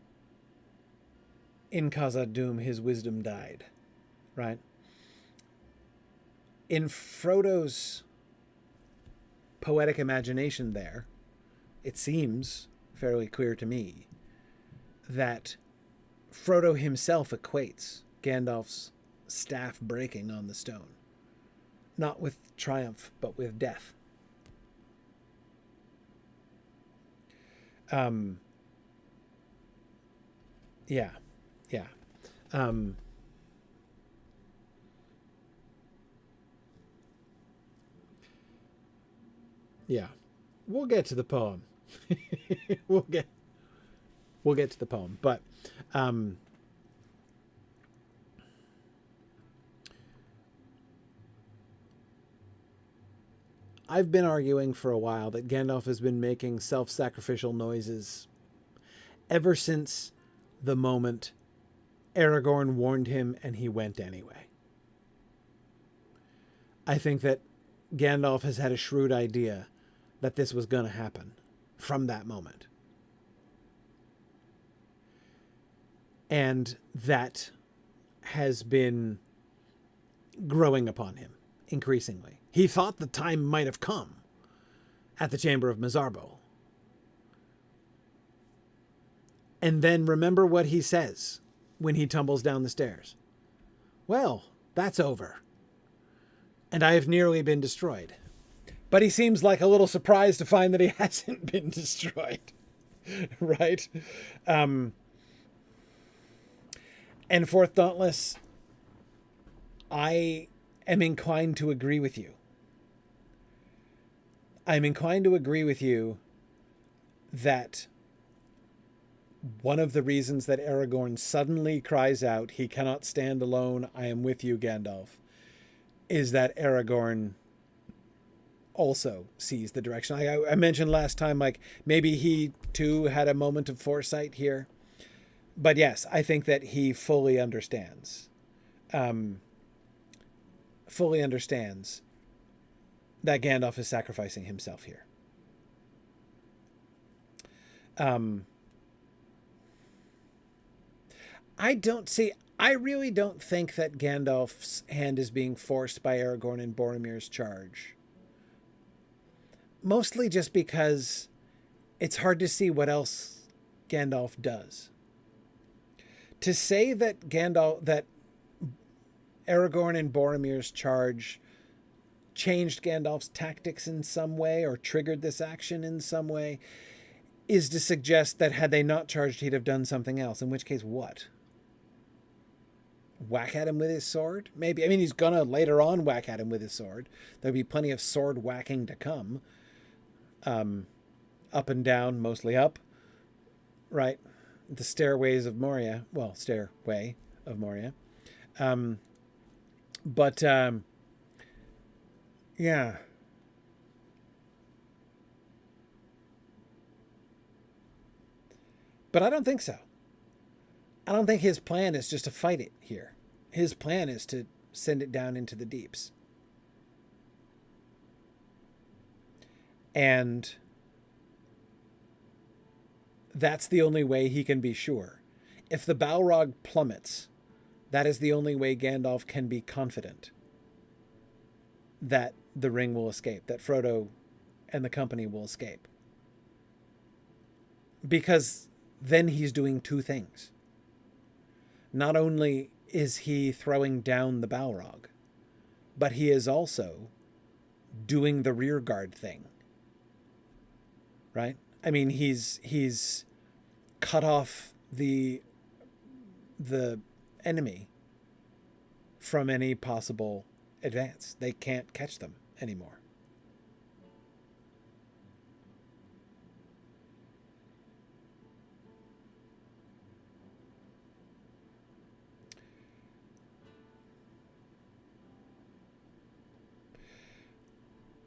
In Khazad-dûm his wisdom died, right? In Frodo's poetic imagination there, it seems fairly clear to me that Frodo himself equates Gandalf's staff breaking on the stone, not with triumph, but with death. Yeah. Yeah. We'll get to the poem. we'll get to the poem, but I've been arguing for a while that Gandalf has been making self-sacrificial noises ever since the moment Aragorn warned him and he went anyway. I think that Gandalf has had a shrewd idea that this was going to happen from that moment. And that has been growing upon him increasingly. He thought the time might have come at the Chamber of Mizarbo. And then remember what he says when he tumbles down the stairs. Well, that's over. And I have nearly been destroyed. But he seems like a little surprised to find that he hasn't been destroyed. Right? And Fourth Dauntless, I am inclined to agree with you. I'm inclined to agree with you that one of the reasons that Aragorn suddenly cries out, "He cannot stand alone, I am with you, Gandalf," is that Aragorn also sees the direction. I mentioned last time, like, maybe he too had a moment of foresight here. But yes, I think that he fully understands. Fully understands that Gandalf is sacrificing himself here. I really don't think that Gandalf's hand is being forced by Aragorn and Boromir's charge. Mostly just because it's hard to see what else Gandalf does. To say that Aragorn and Boromir's charge changed Gandalf's tactics in some way or triggered this action in some way is to suggest that had they not charged, he'd have done something else. In which case, what? Whack at him with his sword? Maybe. I mean, he's gonna later on whack at him with his sword. There'll be plenty of sword whacking to come. Up and down, mostly up. Right? The stairways of Moria. Well, stairway of Moria. Yeah. But I don't think so. I don't think his plan is just to fight it here. His plan is to send it down into the deeps. And that's the only way he can be sure. If the Balrog plummets, that is the only way Gandalf can be confident that the ring will escape, that Frodo and the company will escape. Because then he's doing two things. Not only is he throwing down the Balrog, but he is also doing the rearguard thing. Right? I mean, he's cut off the enemy from any possible advance. They can't catch them anymore.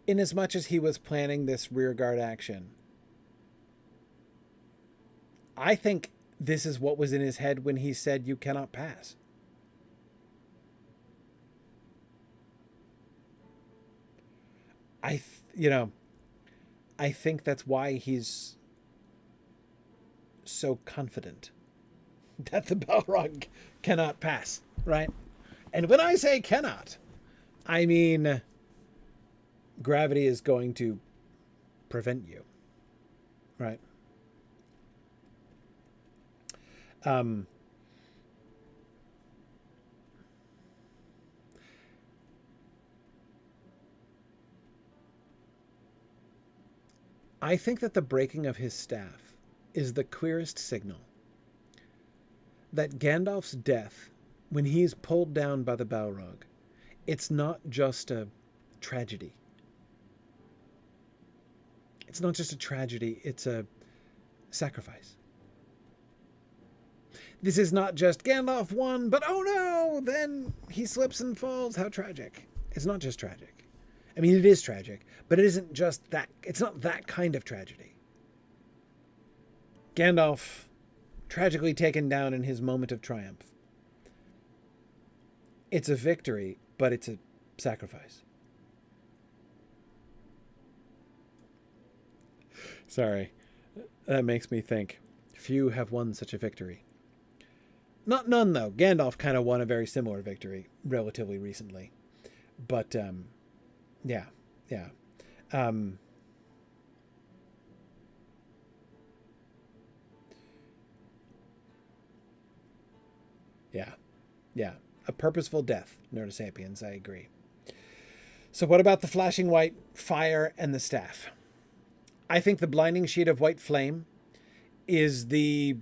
Inasmuch as he was planning this rearguard action, I think this is what was in his head when he said, "You cannot pass." I think that's why he's so confident that the Balrog cannot pass, right? And when I say cannot, I mean gravity is going to prevent you, right? I think that the breaking of his staff is the clearest signal that Gandalf's death, when he's pulled down by the Balrog, it's not just a tragedy. It's not just a tragedy, it's a sacrifice. This is not just Gandalf won, but oh no, then he slips and falls. How tragic. It's not just tragic. I mean, it is tragic, but it isn't just that. It's not that kind of tragedy. Gandalf, tragically taken down in his moment of triumph. It's a victory, but it's a sacrifice. Sorry, that makes me think. Few have won such a victory. Not none, though. Gandalf kind of won a very similar victory relatively recently. But, yeah. Yeah. A purposeful death, Nerdosapiens, I agree. So what about the flashing white fire and the staff? I think the blinding sheet of white flame is the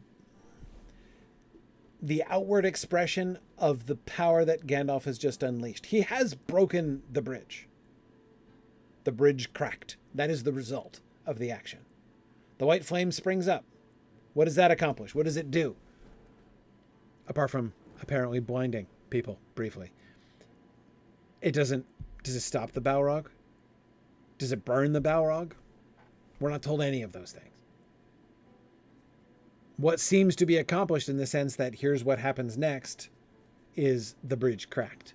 outward expression of the power that Gandalf has just unleashed. He has broken the bridge. The bridge cracked. That is the result of the action. The white flame springs up. What does that accomplish? What does it do? Apart from apparently blinding people briefly. It doesn't... Does it stop the Balrog? Does it burn the Balrog? We're not told any of those things. What seems to be accomplished in the sense that here's what happens next is the bridge cracked.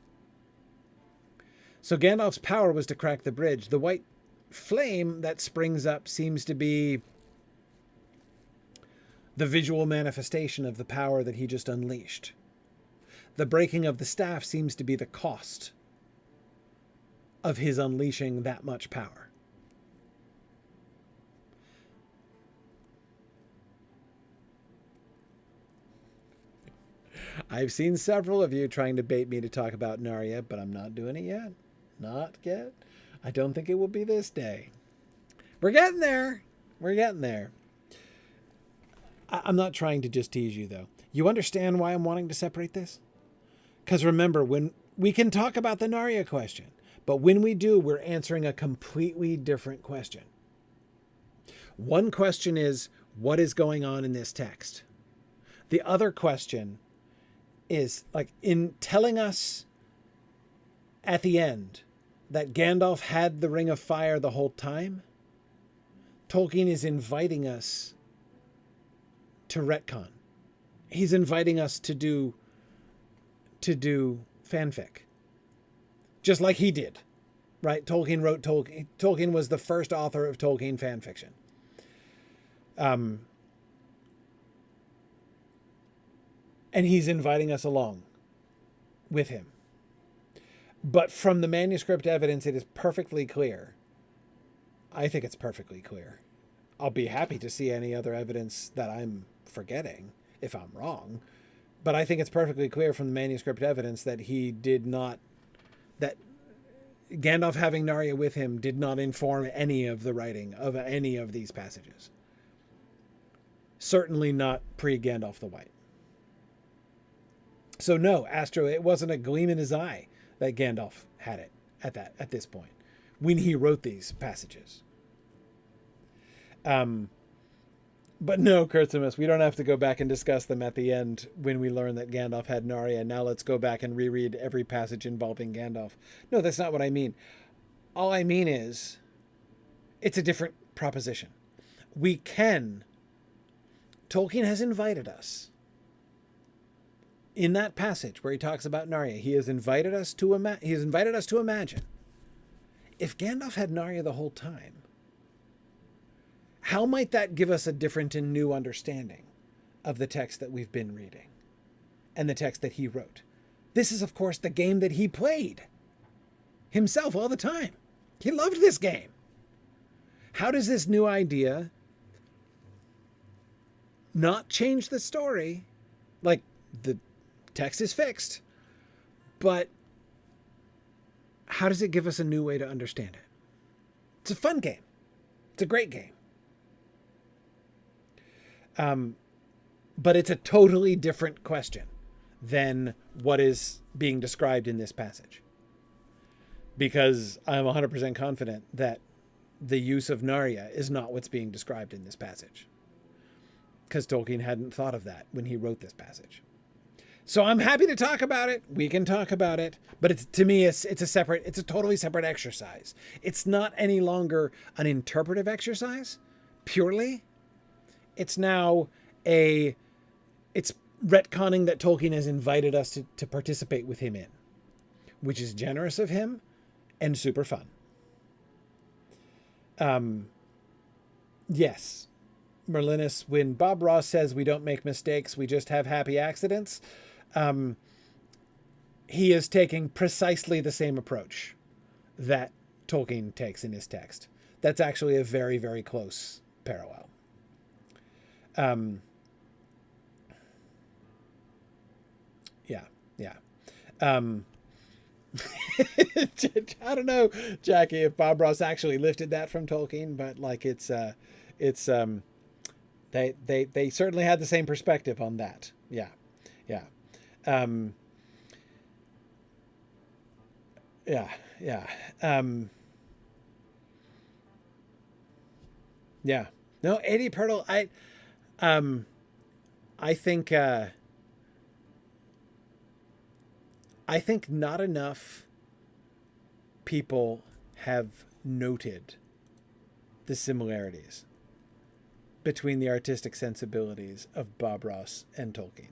So Gandalf's power was to crack the bridge. The white flame that springs up seems to be the visual manifestation of the power that he just unleashed. The breaking of the staff seems to be the cost of his unleashing that much power. I've seen several of you trying to bait me to talk about Narnia, but I'm not doing it yet. Not yet. I don't think it will be this day. We're getting there. We're getting there. I'm not trying to just tease you, though. You understand why I'm wanting to separate this? Because remember, when we can talk about the Narnia question, but when we do, we're answering a completely different question. One question is, what is going on in this text? The other question is, like, in telling us at the end that Gandalf had the Ring of Fire the whole time, Tolkien is inviting us to retcon. He's inviting us to do fanfic. Just like he did, right? Tolkien was the first author of Tolkien fan fiction. And he's inviting us along with him. But from the manuscript evidence, it is perfectly clear. I think it's perfectly clear. I'll be happy to see any other evidence that I'm forgetting if I'm wrong. But I think it's perfectly clear from the manuscript evidence that he did not, that Gandalf having Narya with him did not inform any of the writing of any of these passages. Certainly not pre-Gandalf the White. So no, Astro, it wasn't a gleam in his eye that Gandalf had it at this point when he wrote these passages. But no, Kurtzimus, we don't have to go back and discuss them at the end when we learn that Gandalf had Narya. Now let's go back and reread every passage involving Gandalf. No, that's not what I mean. All I mean is it's a different proposition. Tolkien has invited us in that passage where he talks about Narya. He has invited us to imagine if Gandalf had Narya the whole time, how might that give us a different and new understanding of the text that we've been reading and the text that he wrote? This is, of course, the game that he played himself all the time. He loved this game. How does this new idea not change the story? Like, the text is fixed, but how does it give us a new way to understand it? It's a fun game. It's a great game. But it's a totally different question than what is being described in this passage. Because I'm 100% confident that the use of Narya is not what's being described in this passage. Because Tolkien hadn't thought of that when he wrote this passage. So I'm happy to talk about it. We can talk about it. But to me, it's a totally separate exercise. It's not any longer an interpretive exercise, purely. It's now it's retconning that Tolkien has invited us to participate with him in, which is generous of him and super fun. Yes, Merlinus, when Bob Ross says we don't make mistakes, we just have happy accidents, he is taking precisely the same approach that Tolkien takes in his text. That's actually a very, very close parallel. Yeah. I don't know, Jackie, if Bob Ross actually lifted that from Tolkien, but like they certainly had the same perspective on that. Yeah. No, 80 Pirtle, I think not enough people have noted the similarities between the artistic sensibilities of Bob Ross and Tolkien.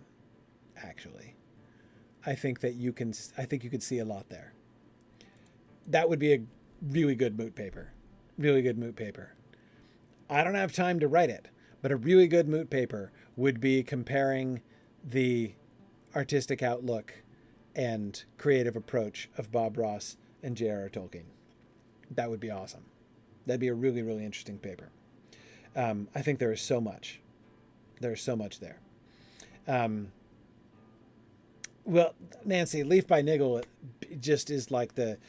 Actually, I think you could see a lot there. That would be a really good moot paper. I don't have time to write it, but a really good moot paper would be comparing the artistic outlook and creative approach of Bob Ross and J.R.R. Tolkien. That would be awesome. That'd be a really, really interesting paper. I think there is so much. There's so much there. Well, Nancy, Leaf by Niggle just is like it's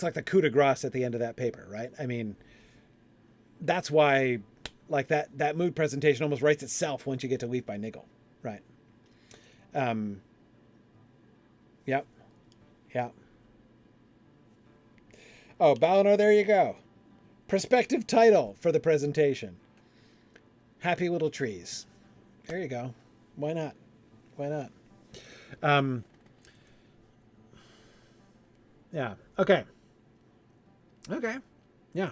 like the coup de grace at the end of that paper, right? I mean, that's why, like, that mood presentation almost writes itself once you get to Leaf by Niggle, right? Yep. Oh, Balinor, there you go. Prospective title for the presentation. Happy Little Trees. There you go. Why not? Yeah. Okay. Yeah.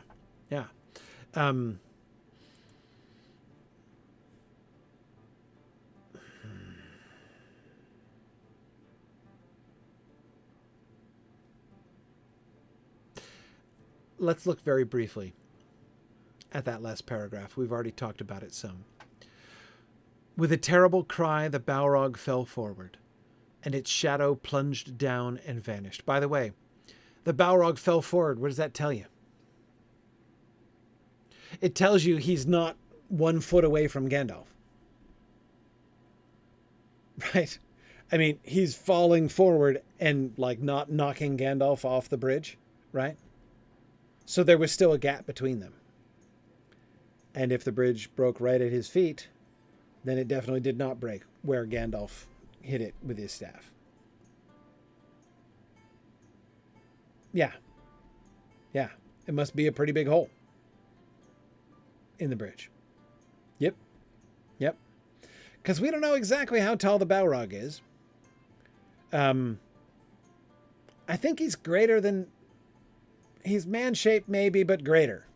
Let's look very briefly at that last paragraph. We've already talked about it some. With a terrible cry, the Balrog fell forward, and its shadow plunged down and vanished. By the way, the Balrog fell forward. What does that tell you? It tells you he's not 1 foot away from Gandalf. Right? I mean, he's falling forward and like not knocking Gandalf off the bridge, right? So there was still a gap between them. And if the bridge broke right at his feet, then it definitely did not break where Gandalf hit it with his staff. Yeah. Yeah. It must be a pretty big hole in the bridge. Yep. Yep. Because we don't know exactly how tall the Balrog is. I think he's greater than... He's man-shaped maybe, but greater.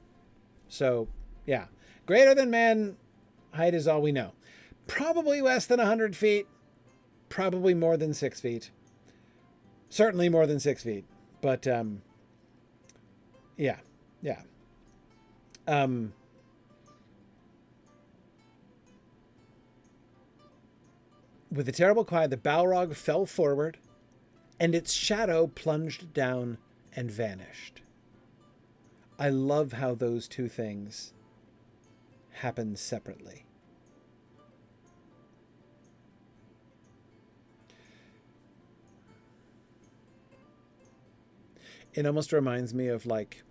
So, yeah. Greater than man height is all we know. Probably less than 100 feet. Probably more than 6 feet. Certainly more than 6 feet. But, yeah. Yeah. With a terrible cry, the Balrog fell forward, and its shadow plunged down and vanished. I love how those two things happen separately. It almost reminds me of like,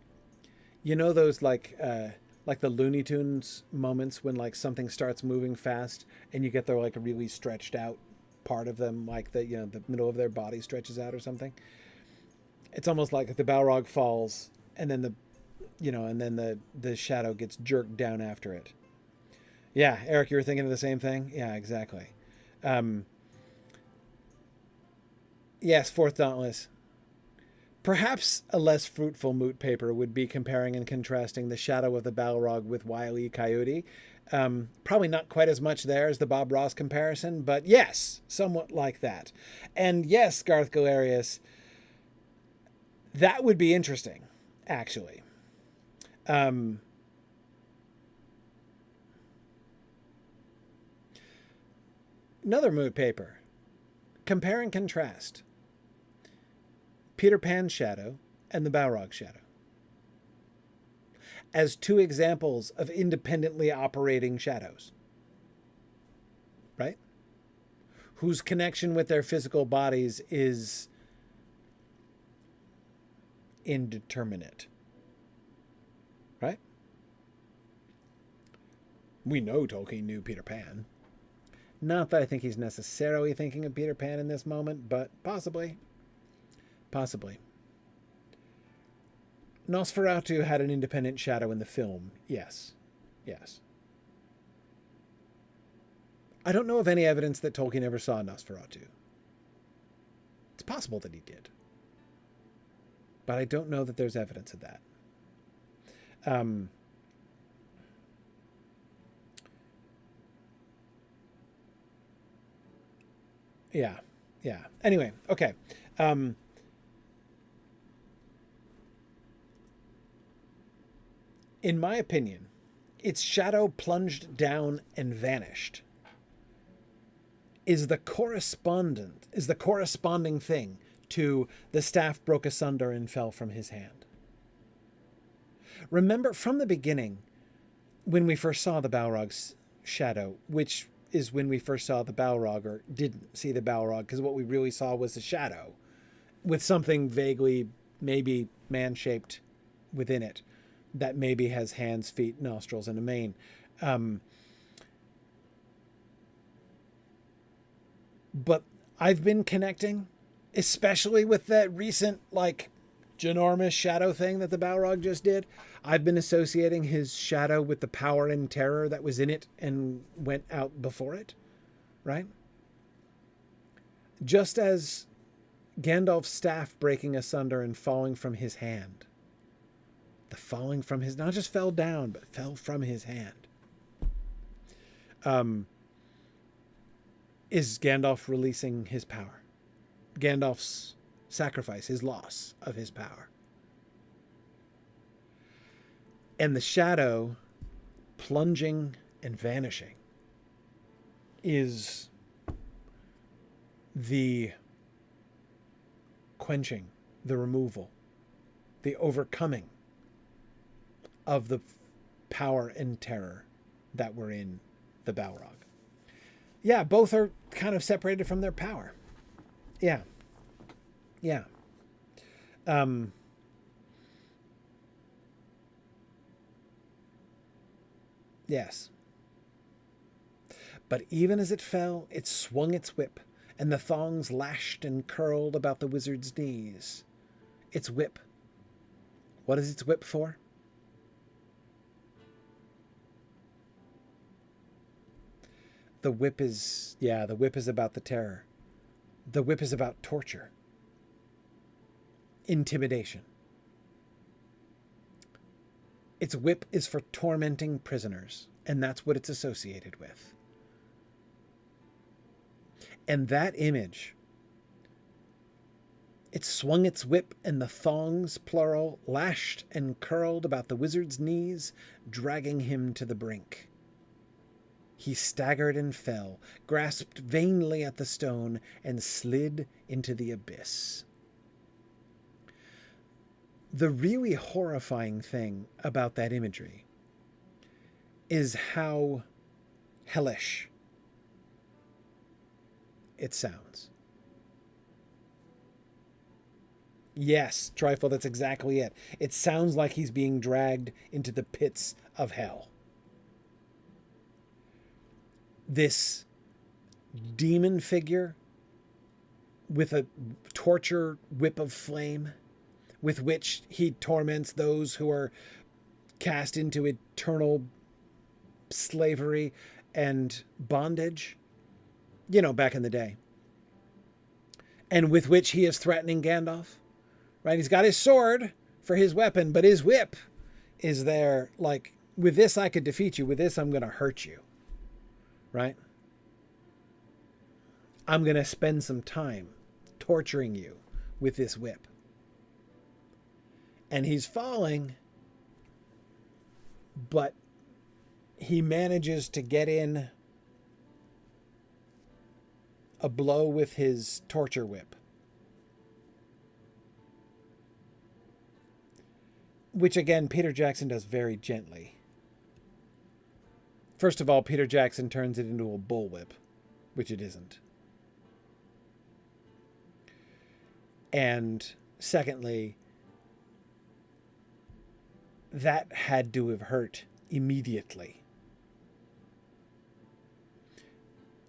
you know, those like the Looney Tunes moments when like something starts moving fast and you get their like a really stretched out part of them, like the, you know, the middle of their body stretches out or something. It's almost like the Balrog falls and then the shadow gets jerked down after it. Yeah, Eric, you were thinking of the same thing? Yeah, exactly. Yes, Fourth Dauntless. Perhaps a less fruitful moot paper would be comparing and contrasting the shadow of the Balrog with Wile E. Coyote. Probably not quite as much there as the Bob Ross comparison, but yes, somewhat like that. And yes, Garth Galerius, that would be interesting, actually. Another moot paper. Compare and contrast Peter Pan's shadow and the Balrog shadow as two examples of independently operating shadows, right? Whose connection with their physical bodies is indeterminate, right? We know Tolkien knew Peter Pan. Not that I think he's necessarily thinking of Peter Pan in this moment, but possibly. Possibly. Nosferatu had an independent shadow in the film. Yes. Yes. I don't know of any evidence that Tolkien ever saw Nosferatu. It's possible that he did. But I don't know that there's evidence of that. Yeah. Yeah. Anyway, okay. In my opinion, its shadow plunged down and vanished is the corresponding thing to the staff broke asunder and fell from his hand. Remember from the beginning, when we first saw the Balrog's shadow, which is when we first saw the Balrog, or didn't see the Balrog, because what we really saw was the shadow with something vaguely, maybe man-shaped within it, that maybe has hands, feet, nostrils, and a mane. But I've been connecting, especially with that recent, like, ginormous shadow thing that the Balrog just did. I've been associating his shadow with the power and terror that was in it and went out before it, right? Just as Gandalf's staff breaking asunder and falling from his hand. The falling from his, not just fell down, but fell from his hand. Is Gandalf releasing his power? Gandalf's sacrifice, his loss of his power. And the shadow plunging and vanishing is the quenching, the removal, the overcoming of the power and terror that were in the Balrog. Yeah, both are kind of separated from their power. Yeah. Yeah. Yes. But even as it fell, it swung its whip, and the thongs lashed and curled about the wizard's knees. Its whip. What is its whip for? The whip is about the terror. The whip is about torture. Intimidation. Its whip is for tormenting prisoners, and that's what it's associated with. And that image, it swung its whip, and the thongs, plural, lashed and curled about the wizard's knees, dragging him to the brink. He staggered and fell, grasped vainly at the stone, and slid into the abyss. The really horrifying thing about that imagery is how hellish it sounds. Yes, Trifle, that's exactly it. It sounds like he's being dragged into the pits of hell. This demon figure with a torture whip of flame with which he torments those who are cast into eternal slavery and bondage, you know, back in the day. And with which he is threatening Gandalf, right? He's got his sword for his weapon, but his whip is there like, with this I could defeat you, with this I'm going to hurt you, right? I'm going to spend some time torturing you with this whip. And he's falling, but he manages to get in a blow with his torture whip, which again Peter Jackson does very gently. First of all, Peter Jackson turns it into a bullwhip, which it isn't. And secondly, that had to have hurt immediately.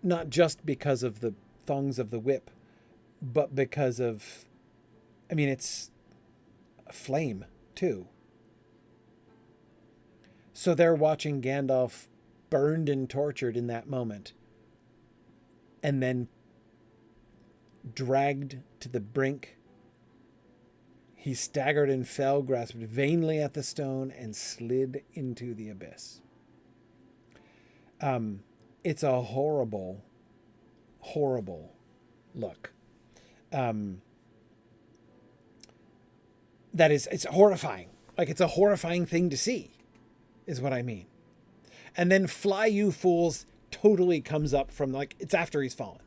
Not just because of the thongs of the whip, but because of, I mean, it's a flame too. So they're watching Gandalf burned and tortured in that moment, and then dragged to the brink. He staggered and fell, grasped vainly at the stone, and slid into the abyss. It's a horrible, horrible look. It's horrifying. Like, it's a horrifying thing to see, is what I mean. And then Fly You Fools totally comes up from, like, it's after he's fallen.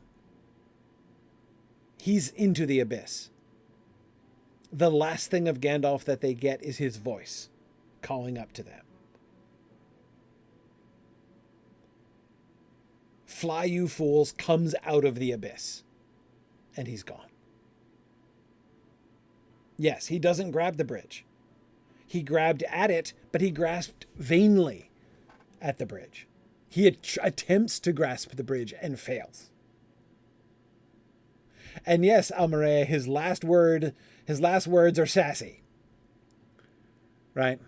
He's into the abyss. The last thing of Gandalf that they get is his voice calling up to them. Fly You Fools comes out of the abyss, and he's gone. Yes, he doesn't grab the bridge. He grabbed at it, but he grasped vainly at the bridge. He attempts to grasp the bridge and fails. And yes, Almaray, his last words are sassy. Right?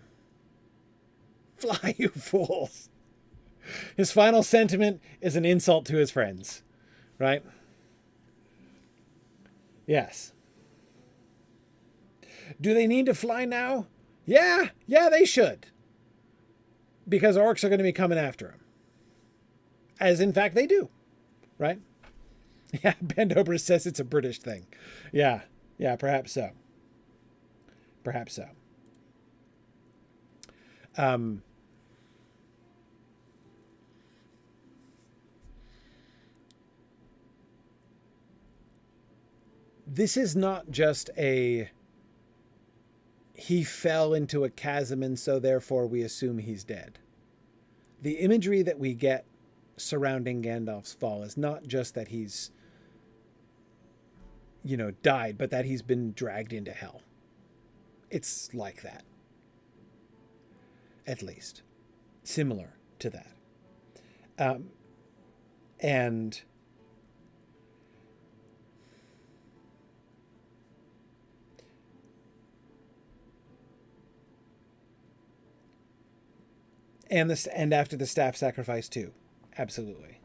Fly, you fools. His final sentiment is an insult to his friends. Right? Yes. Do they need to fly now? Yeah, they should. Because orcs are going to be coming after him. As in fact they do. Right? Yeah, Bendover says it's a British thing. Yeah, perhaps so. Perhaps so. This is not just a he fell into a chasm and so therefore we assume he's dead. The imagery that we get surrounding Gandalf's fall is not just that he's, died, but that he's been dragged into hell. It's like that. At least. Similar to that. And after the staff sacrifice too. Absolutely.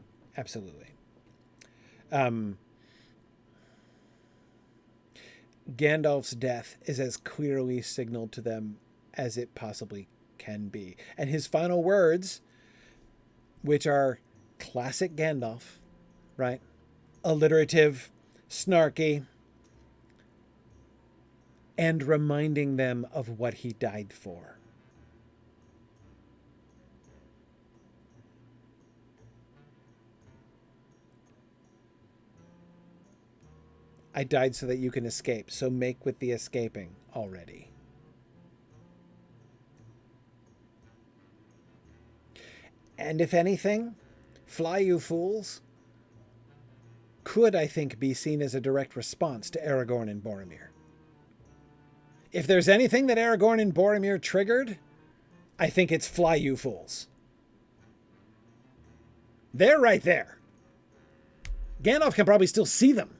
Gandalf's death is as clearly signaled to them as it possibly can be. And his final words, which are classic Gandalf, right? Alliterative, snarky, and reminding them of what he died for. I died so that you can escape, so make with the escaping already. And if anything, fly you fools could, I think, be seen as a direct response to Aragorn and Boromir. If there's anything that Aragorn and Boromir triggered, I think it's fly you fools. They're right there. Gandalf can probably still see them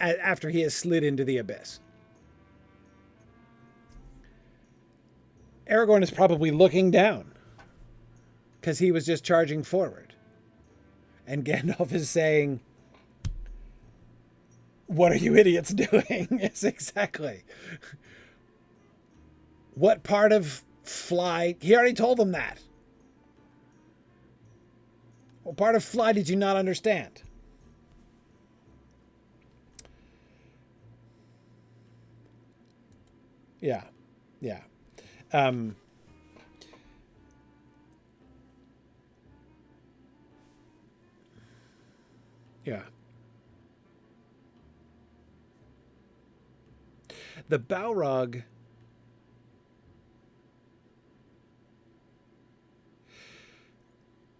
after he has slid into the abyss. Aragorn is probably looking down because he was just charging forward. And Gandalf is saying, what are you idiots doing? Yes, exactly. What part of fly? He already told them that. What part of fly did you not understand? Yeah. Yeah. The Balrog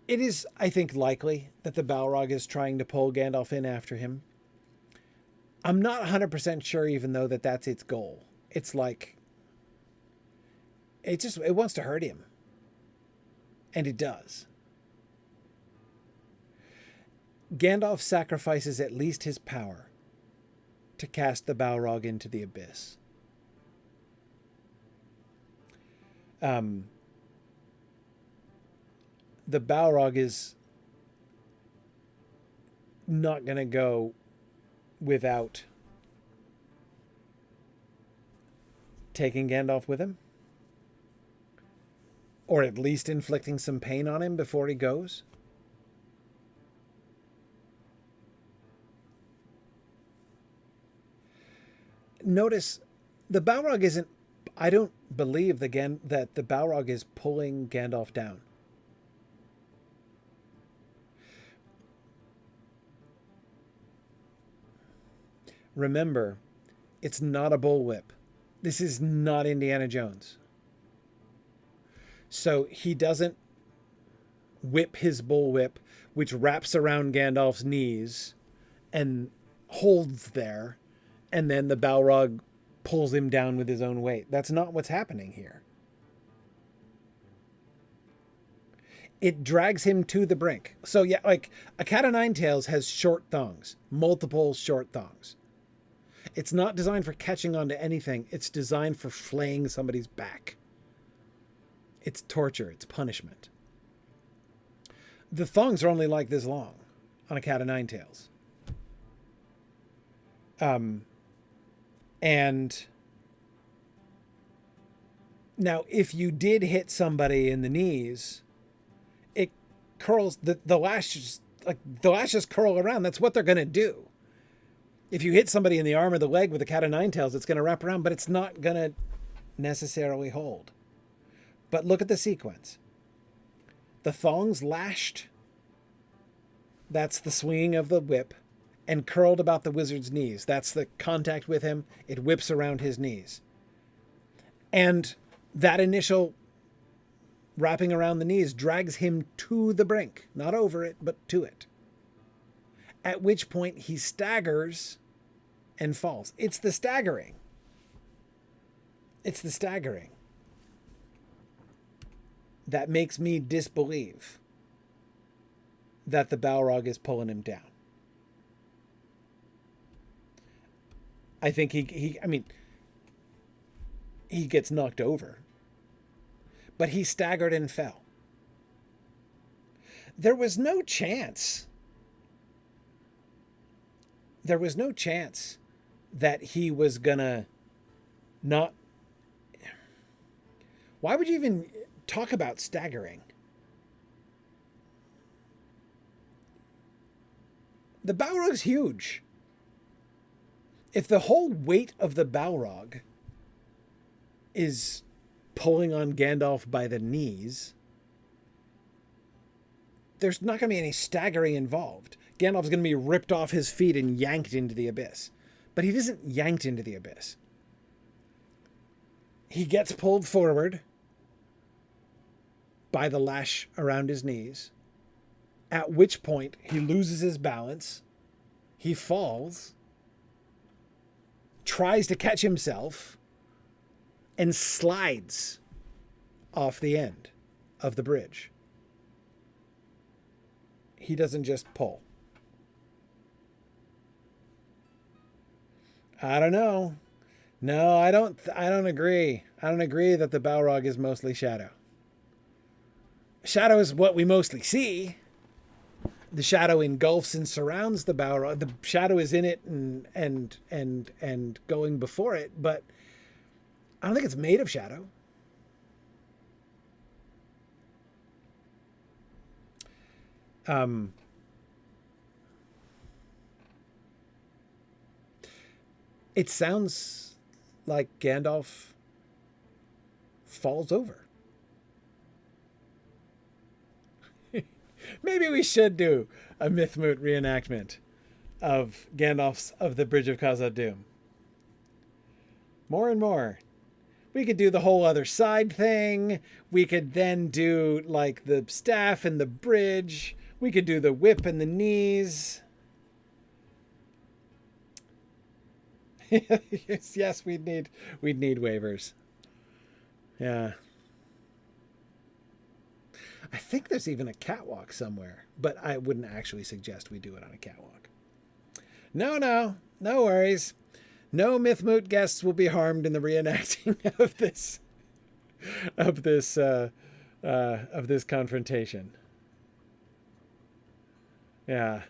it is, I think, likely that the Balrog is trying to pull Gandalf in after him. I'm not 100% sure even though that's its goal. It's like it wants to hurt him. And it does. Gandalf sacrifices at least his power to cast the Balrog into the abyss. The Balrog is not going to go without taking Gandalf with him. Or at least inflicting some pain on him before he goes. Notice the Balrog isn't, I don't believe that the Balrog is pulling Gandalf down. Remember, it's not a bullwhip. This is not Indiana Jones. So he doesn't whip his bullwhip, which wraps around Gandalf's knees and holds there, and then the Balrog pulls him down with his own weight. That's not what's happening here. It drags him to the brink. So yeah, like a cat o' nine tails has short thongs, multiple short thongs. It's not designed for catching onto anything. It's designed for flaying somebody's back. It's torture. It's punishment. The thongs are only like this long on a cat o' nine tails. And now if you did hit somebody in the knees, it curls, the lashes curl around. That's what they're going to do. If you hit somebody in the arm or the leg with a cat o' nine tails, it's going to wrap around, but it's not going to necessarily hold. But look at the sequence. The thongs lashed. That's the swinging of the whip. and curled about the wizard's knees. That's the contact with him. It whips around his knees. And that initial wrapping around the knees drags him to the brink, not over it, but to it. At which point he staggers and falls. It's the staggering. It's the staggering that makes me disbelieve that the Balrog is pulling him down. I think he gets knocked over, but he staggered and fell. There was no chance. There was no chance that he was gonna not. Why would you even talk about staggering? The Balrog's huge. If the whole weight of the Balrog is pulling on Gandalf by the knees, there's not going to be any staggering involved. Gandalf's going to be ripped off his feet and yanked into the abyss. But he isn't yanked into the abyss. He gets pulled forward by the lash around his knees, at which point he loses his balance, he falls, tries to catch himself, and slides off the end of the bridge. He doesn't just pull. I don't know. No, I don't agree. I don't agree that the Balrog is mostly shadow. Shadow is what we mostly see. The shadow engulfs and surrounds the Balrog. The shadow is in it and going before it, but I don't think it's made of shadow. It sounds like Gandalf falls over. Maybe we should do a Mythmoot reenactment of Gandalf's of the Bridge of Khazad-dûm. More and more. We could do the whole other side thing. We could then do like the staff and the bridge. We could do the whip and the knees. yes, we'd need waivers. Yeah. I think there's even a catwalk somewhere, but I wouldn't actually suggest we do it on a catwalk. No worries. No Mythmoot guests will be harmed in the reenacting of this confrontation. Yeah.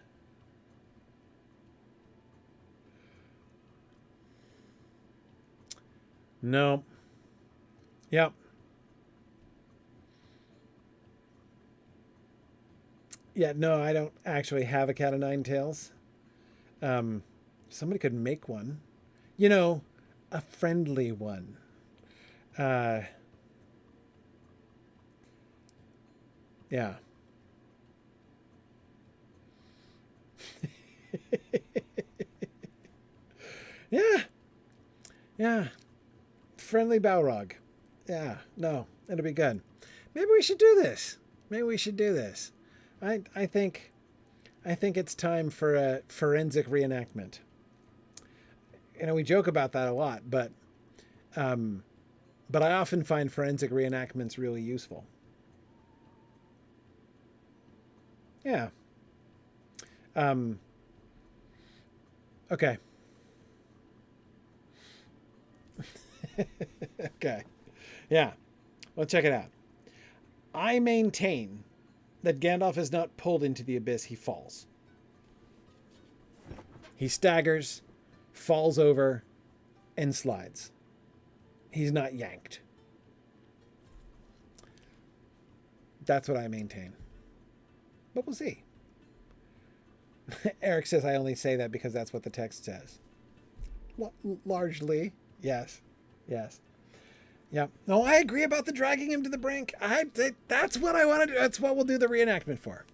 No. Yep. Yeah, no, I don't actually have a cat of nine tails. Somebody could make one. You know, a friendly one. Yeah. Yeah. Friendly Balrog. Yeah, no, it'll be good. Maybe we should do this. I think it's time for a forensic reenactment. You know, we joke about that a lot, but I often find forensic reenactments really useful. Yeah. Okay. Okay. Yeah. Well, check it out. I maintain that Gandalf is not pulled into the abyss, he falls. He staggers, falls over, and slides. He's not yanked. That's what I maintain. But we'll see. Eric says I only say that because that's what the text says. Largely, yes. Yeah. No, I agree about the dragging him to the brink. That's what I want to do. That's what we'll do the reenactment for.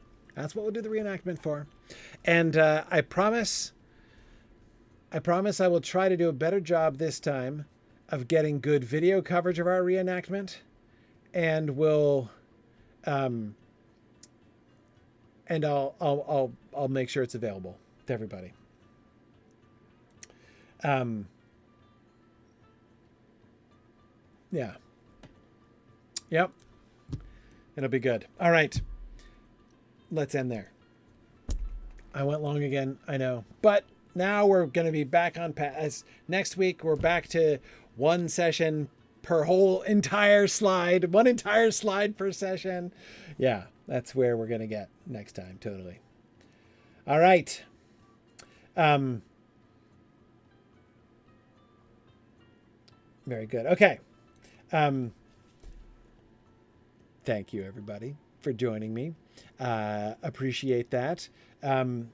And I promise I will try to do a better job this time of getting good video coverage of our reenactment, and and I'll make sure it's available to everybody. Yeah. Yep. It'll be good. All right. Let's end there. I went long again, I know. But now we're going to be back on pass. Next week, we're back to one session per whole entire slide. One entire slide per session. Yeah, that's where we're going to get next time. Totally. All right. Very good. Okay. Thank you, everybody, for joining me. Appreciate that. I'm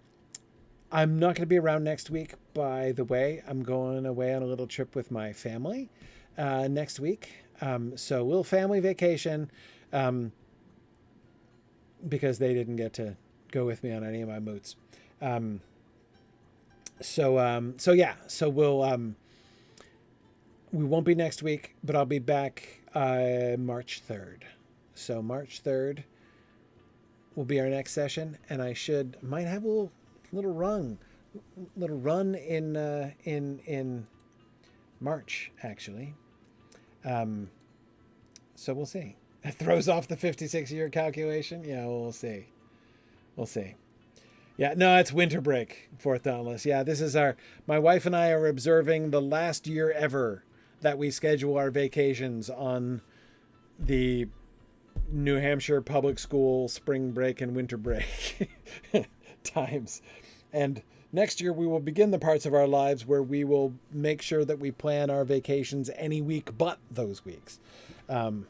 not going to be around next week, by the way. I'm going away on a little trip with my family next week. So a little family vacation because they didn't get to go with me on any of my moots. So we won't be next week, but I'll be back March 3rd. So March 3rd will be our next session, and I might have a little run in March, actually. So we'll see. It throws off the 56-year calculation. Yeah, we'll see. We'll see. Yeah, no, it's winter break, Fourth Dauntless. Yeah, my wife and I are observing the last year ever that we schedule our vacations on the New Hampshire public school spring break and winter break times. And next year we will begin the parts of our lives where we will make sure that we plan our vacations any week but those weeks. Anyway,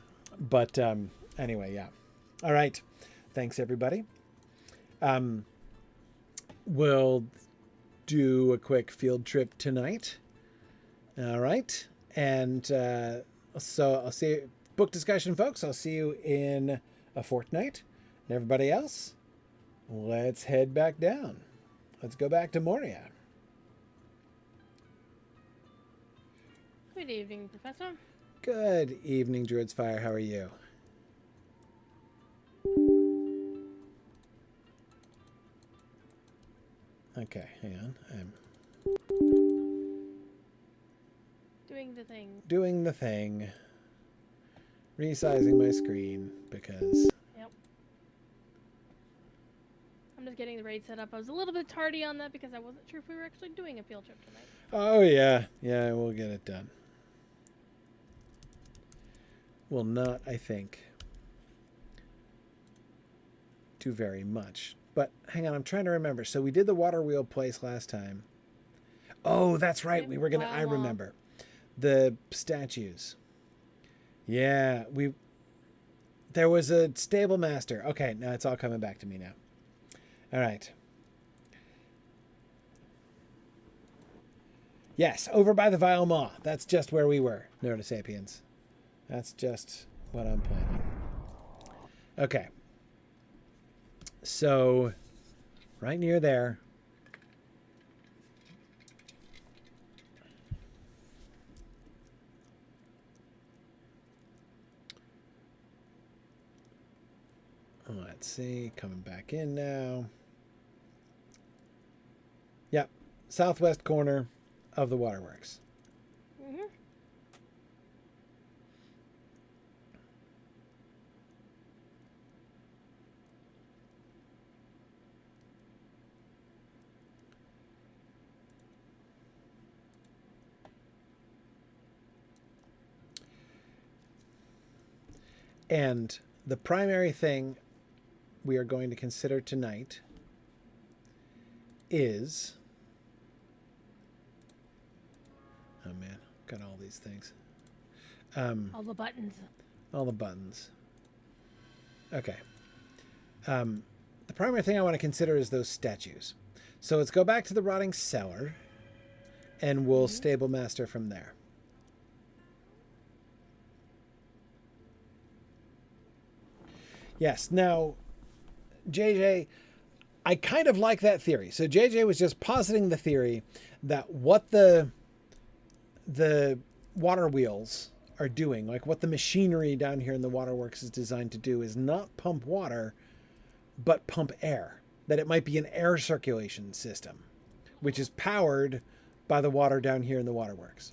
yeah. All right. Thanks, everybody. We'll do a quick field trip tonight. All right. And so I'll see you. Book discussion, folks. I'll see you in a fortnight. And everybody else, let's head back down. Let's go back to Moria. Good evening, Professor. Good evening, Druid's Fire. How are you? Okay, hang on. I'm doing the thing. Doing the thing. Resizing my screen because... Yep. I'm just getting the raid set up. I was a little bit tardy on that because I wasn't sure if we were actually doing a field trip tonight. Oh, yeah. Yeah, we'll get it done. Will not, I think, do very much. But hang on, I'm trying to remember. So we did the water wheel place last time. Oh, that's right. Yep, We were going to... I remember. The statues. Yeah, there was a stable master. Okay, now it's all coming back to me now. All right. Yes, over by the Vile Maw. That's just where we were, Neurosapiens. That's just what I'm planning. Okay. So, right near there. Let's see, coming back in now. Yep, southwest corner of the waterworks. Mm-hmm. And the primary thing we are going to consider tonight is... Oh man, got all these things. All the buttons. All the buttons. Okay. The primary thing I want to consider is those statues. So let's go back to the rotting cellar and we'll stable master from there. Yes. Now, JJ, I kind of like that theory. So JJ was just positing the theory that what the water wheels are doing, like what the machinery down here in the waterworks is designed to do, is not pump water, but pump air. That it might be an air circulation system, which is powered by the water down here in the waterworks.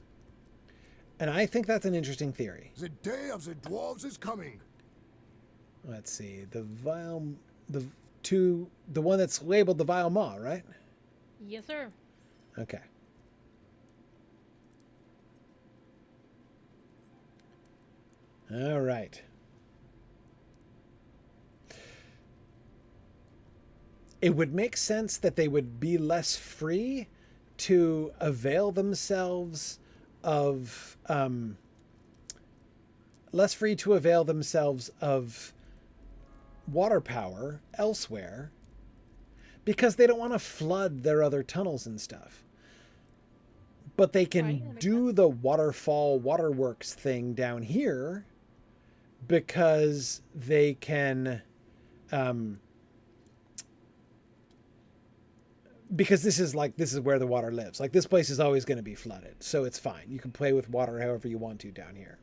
And I think that's an interesting theory. The day of the dwarves is coming. Let's see. The one that's labeled the Vile Maw, right? Yes, sir. Okay. All right. It would make sense that they would be less free to avail themselves of water power elsewhere, because they don't want to flood their other tunnels and stuff. But they can do the waterfall waterworks thing down here because they can, because this is where the water lives. Like, this place is always going to be flooded, so it's fine. You can play with water however you want to down here.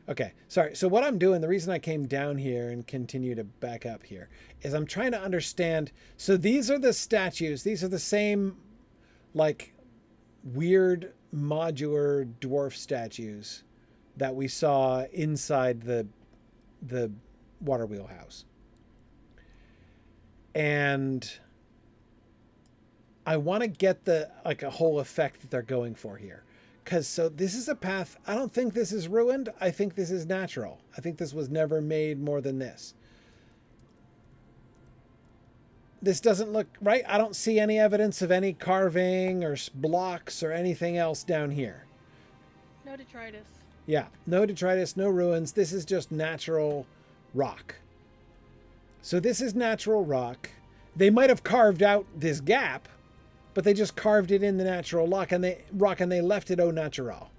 Okay, sorry. So what I'm doing, the reason I came down here and continue to back up here, is I'm trying to understand. So these are the statues. These are the same, like, weird modular dwarf statues that we saw inside the water wheel house. And I want to get a whole effect that they're going for here. Because so this is a path. I don't think this is ruined. I think this is natural. I think this was never made more than this. This doesn't look right. I don't see any evidence of any carving or blocks or anything else down here. No detritus. Yeah, no detritus, no ruins. This is just natural rock. So this is natural rock. They might have carved out this gap, but they just carved it in the natural rock and they left it au natural.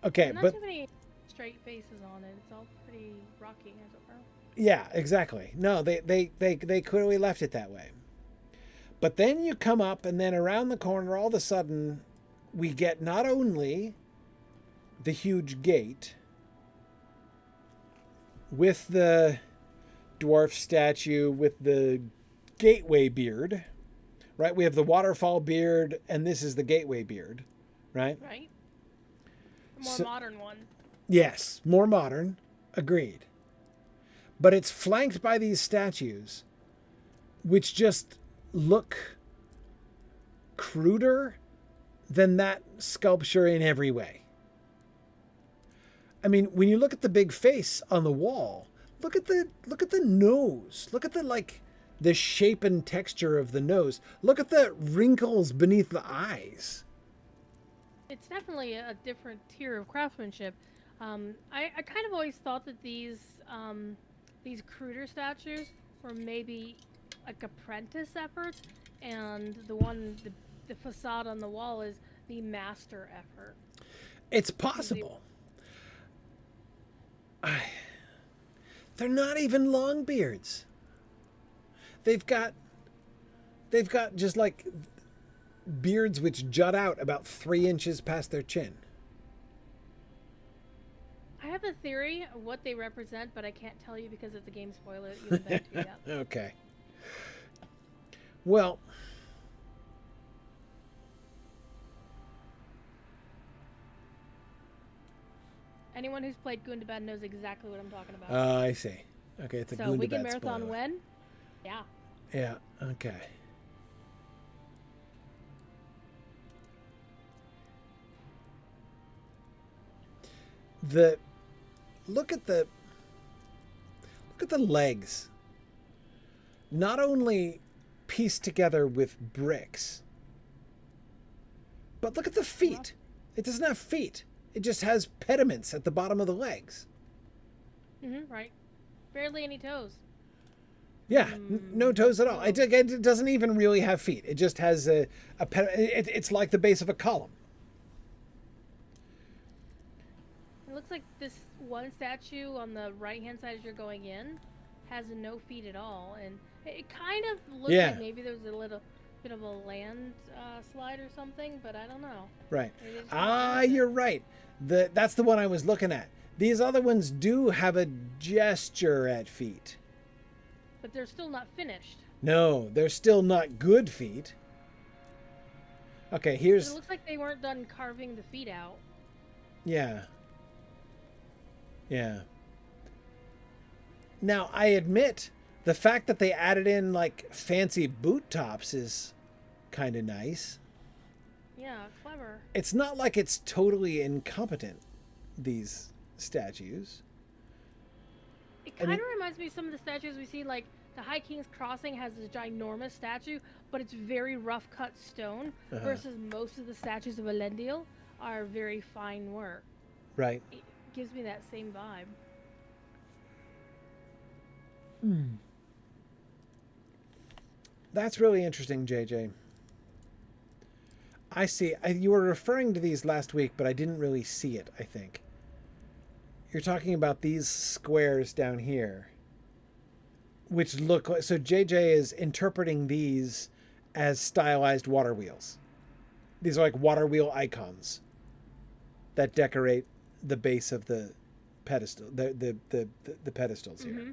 Okay, Not but too many straight faces on it. It's all pretty rocky, as it were. yeah, exactly. No, they clearly left it that way. But then you come up, and then around the corner, all of a sudden, we get not only the huge gate with the dwarf statue with the gateway beard, right? We have the waterfall beard, and this is the gateway beard, right? Right. A more modern one. Yes, more modern. Agreed. But it's flanked by these statues, which just look cruder than that sculpture in every way. I mean, when you look at the big face on the wall, look at the nose. Look at the shape and texture of the nose. Look at the wrinkles beneath the eyes. It's definitely a different tier of craftsmanship. I kind of always thought that these cruder statues were maybe like apprentice efforts, and the facade on the wall is the master effort. It's possible. They're not even long beards. They've got just like beards which jut out about 3 inches past their chin. I have a theory of what they represent, but I can't tell you because it's a game spoiler that you haven't been to yet. Okay. Well, anyone who's played Gundabad knows exactly what I'm talking about. I see. Okay, it's a so Gundabad Weekend Marathon spoiler. when? Yeah. Yeah, okay. Look at the legs. Not only pieced together with bricks, but look at the feet. It doesn't have feet. It just has pediments at the bottom of the legs. Right. Barely any toes. Yeah, no toes at all. It doesn't even really have feet. It just has it's like the base of a column. It looks like this one statue on the right-hand side as you're going in has no feet at all, and it kind of looks Yeah. like maybe there was a little bit of a land slide or something, but I don't know. Right. Maybe it's just Ah, innocent. you're right. That's the one I was looking at. These other ones do have a gesture at feet. But they're still not finished. No, they're still not good feet. Okay, But here's... it looks like they weren't done carving the feet out. Yeah. Yeah. Now, I admit, the fact that they added in, like, fancy boot tops is kind of nice. Yeah, clever. It's not like it's totally incompetent, these statues. It I kind mean- of reminds me of some of the statues we see, like the High King's Crossing has this ginormous statue, but it's very rough cut stone, versus most of the statues of Elendil are very fine work. Right. It gives me that same vibe. That's really interesting, JJ. I see. You were referring to these last week, but I didn't really see it, I think. You're talking about these squares down here, which look like... So JJ is interpreting these as stylized water wheels. These are like water wheel icons that decorate the base of the pedestal, the pedestals here. Mm-hmm.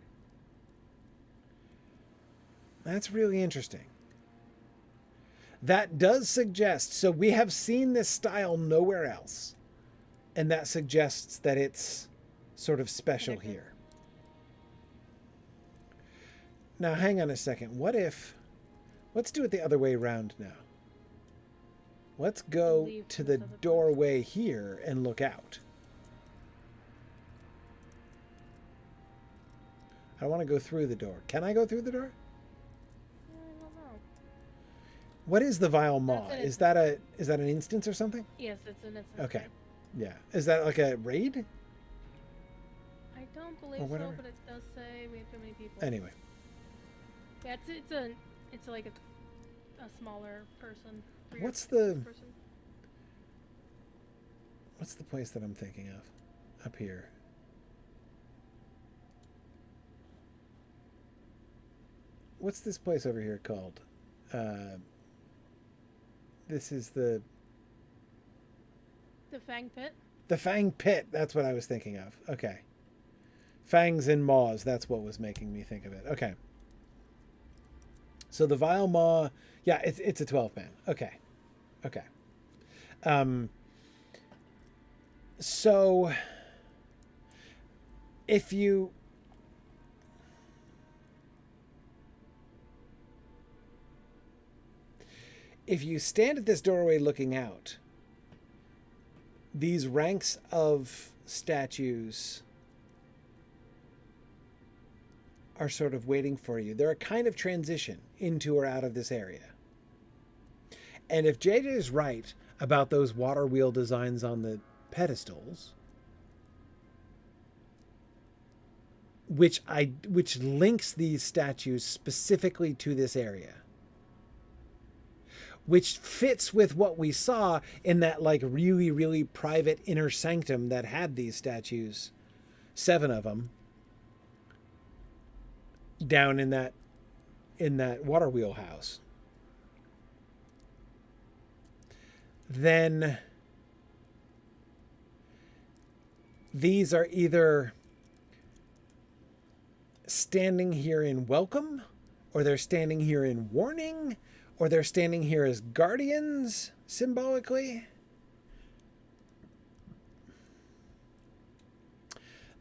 That's really interesting. That does suggest, so we have seen this style nowhere else, and that suggests that it's sort of special Okay. here. Now, hang on a second. Let's do it the other way around now. Let's go Leave to this the other place. doorway here and look out. I want to go through the door. Can I go through the door? I don't know. What is the Vile Maw? That's an Is that an instance or something? Yes, it's an instance. Okay. Yeah. Is that like a raid? I don't believe Or so, whatever. but it does say we have too many people. Anyway. Yeah, it's like a smaller person. What's the Person. place that I'm thinking of? Up here. What's this place over here called? This is the Fang Pit. Fang Pit. That's what I was thinking of. Okay. Fangs and Maws. That's what was making me think of it. Okay. So the Vile Maw. Yeah, it's a 12-man. Okay. Okay. So if you stand at this doorway looking out, these ranks of statues are sort of waiting for you. They're a kind of transition into or out of this area. And if JJ is right about those water wheel designs on the pedestals, which links these statues specifically to this area, which fits with what we saw in that like really, really private inner sanctum that had these statues, 7 of them, down in that water wheel house. Then these are either standing here in welcome, or they're standing here in warning, or they're standing here as guardians, symbolically.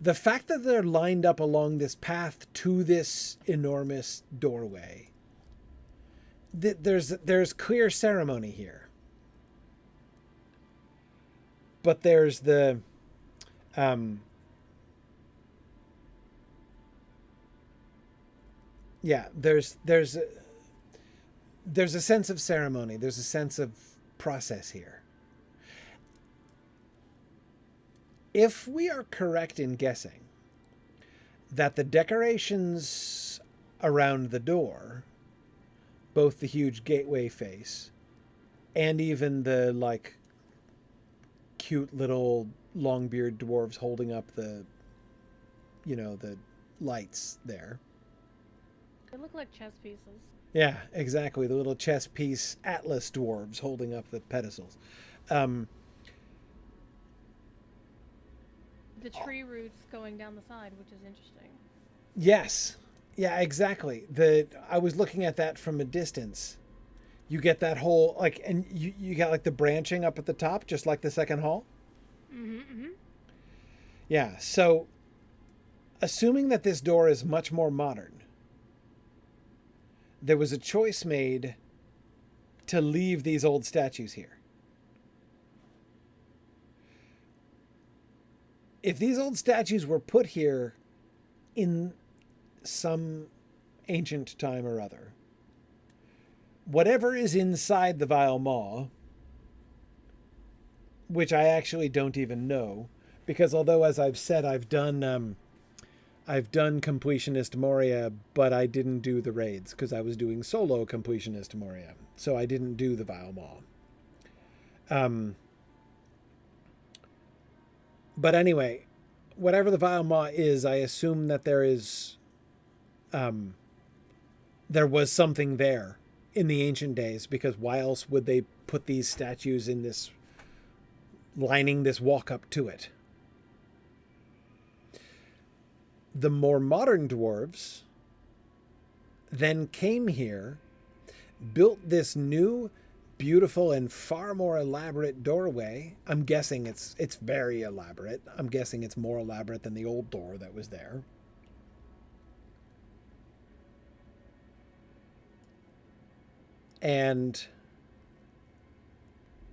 The fact that they're lined up along this path to this enormous doorway, there's clear ceremony here. But there's the there's a sense of ceremony. There's a sense of process here. If we are correct in guessing that the decorations around the door, both the huge gateway face and even the like cute little long-beard dwarves holding up the lights there, They look like chess pieces. Yeah, exactly. The little chess piece Atlas dwarves holding up the pedestals. Um, The tree roots going down the side, which is interesting. yes. Yeah, exactly. I was looking at that from a distance. You get that whole like, and you got like the branching up at the top, just like the second hall. Mm-hmm. Yeah. So, assuming that this door is much more modern, there was a choice made to leave these old statues here. If these old statues were put here in some ancient time or other, whatever is inside the Vile Maw, which I actually don't even know, because although, as I've said, I've done completionist Moria, but I didn't do the raids because I was doing solo completionist Moria, so I didn't do the Vile Maw. But anyway, whatever the Vile Maw is, I assume that there was something there in the ancient days, because why else would they put these statues in this, lining this walk up to it? The more modern dwarves then came here, built this new, beautiful, and far more elaborate doorway. I'm guessing it's very elaborate. I'm guessing it's more elaborate than the old door that was there.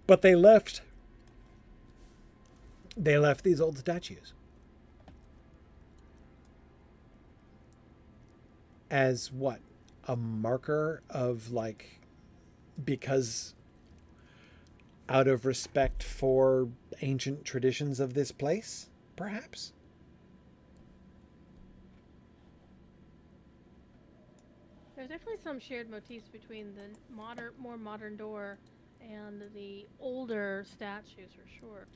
But they left these old statues as what? A marker of, like, because out of respect for ancient traditions of this place, perhaps? There's definitely some shared motifs between the more modern door and the older statues, for sure.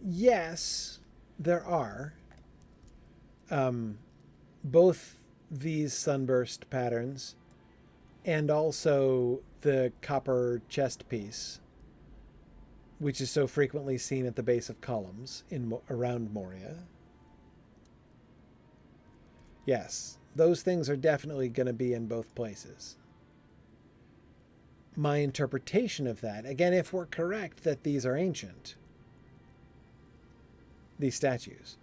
Yes, there are. Both these sunburst patterns and also the copper chest piece, which is so frequently seen at the base of columns around Moria. Yes, those things are definitely going to be in both places. My interpretation of that, again, if we're correct that these are ancient, these statues,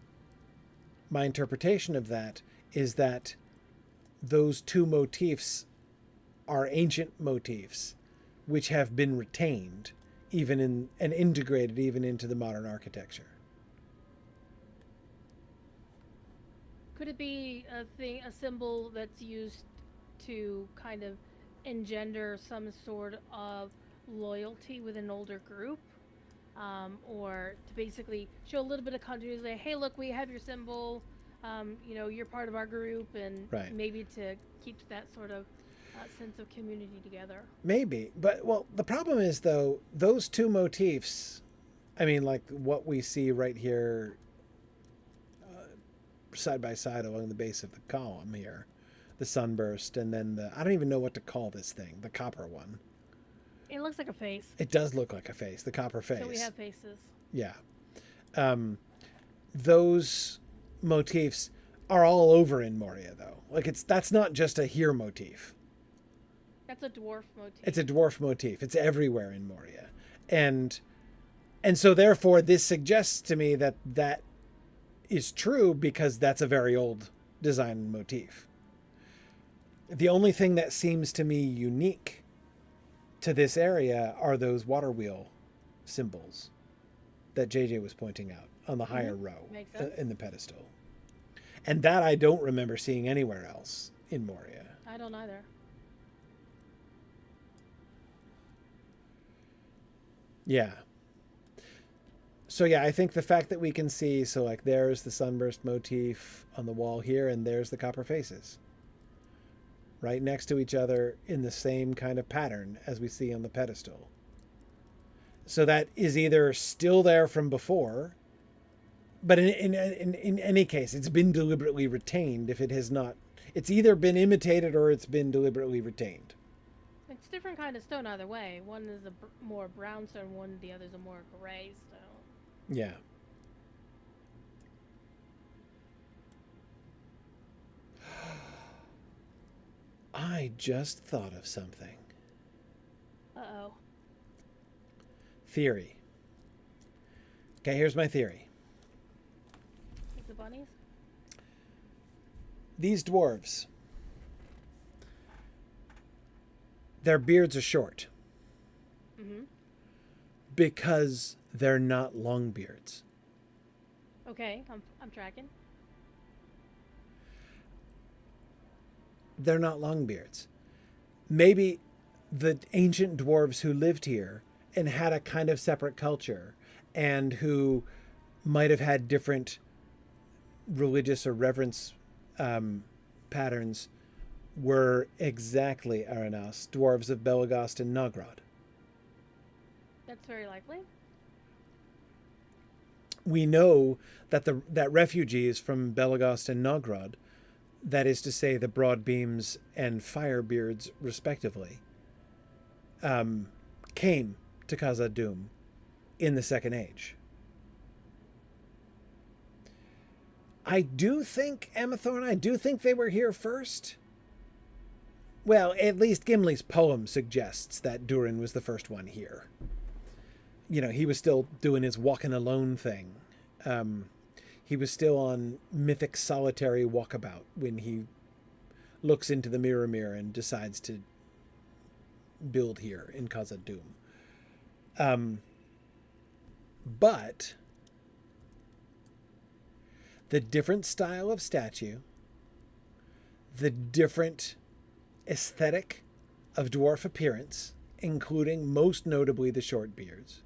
my interpretation of that is that those two motifs are ancient motifs which have been retained even in and integrated even into the modern architecture. Could it be a symbol that's used to kind of engender some sort of loyalty with an older group? Or to basically show a little bit of continuity, say, hey, look, we have your symbol, you're part of our group, and right. Maybe to keep that sort of sense of community together. Maybe, but, well, the problem is, though, those two motifs, I mean, like what we see right here side by side along the base of the column here, the sunburst, and then I don't even know what to call this thing, the copper one. It looks like a face. It does look like a face, the copper face. So we have faces. Yeah. Those motifs are all over in Moria, though. Like, that's not just a here motif. That's a dwarf motif. It's a dwarf motif. It's everywhere in Moria. And so, therefore, this suggests to me that is true because that's a very old design motif. The only thing that seems to me unique to this area are those water wheel symbols that JJ was pointing out on the higher row in the pedestal. And that I don't remember seeing anywhere else in Moria. I don't either. Yeah. So yeah, I think the fact that we can see, so like there's the sunburst motif on the wall here, and there's the copper faces right next to each other in the same kind of pattern as we see on the pedestal. So that is either still there from before, but in any case, it's been deliberately retained if It's either been imitated or it's been deliberately retained. It's different kind of stone either way. One is a more brown stone, the other's a more gray stone. Yeah. I just thought of something. Uh-oh. Theory. Okay, here's my theory. Is the bunnies? These dwarves, their beards are short. Mm-hmm. Because they're not long beards. Okay, I'm tracking. They're not long beards. Maybe the ancient dwarves who lived here and had a kind of separate culture and who might have had different religious or reverence patterns were exactly, Aranas, dwarves of Belagost and Nogrod. That's very likely. We know that that refugees from Belagost and Nogrod, that is to say the Broadbeams and Firebeards respectively, came to Khazad-dûm in the Second Age. I do think, Amathorn, I do think they were here first. Well, at least Gimli's poem suggests that Durin was the first one here. You know, he was still doing his walking alone thing. He was still on mythic solitary walkabout when he looks into the mirror and decides to build here in Khazad-dûm. But the different style of statue, the different aesthetic of dwarf appearance, including most notably the short beards,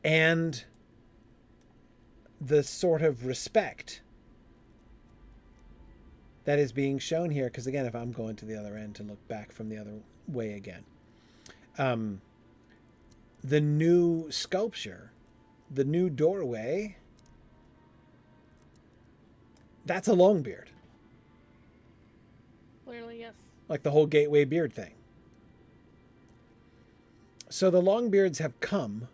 and the sort of respect that is being shown here, because again, if I'm going to the other end to look back from the other way again, the new sculpture, the new doorway, that's a long beard. Clearly, yes. Like the whole gateway beard thing. So the long beards have come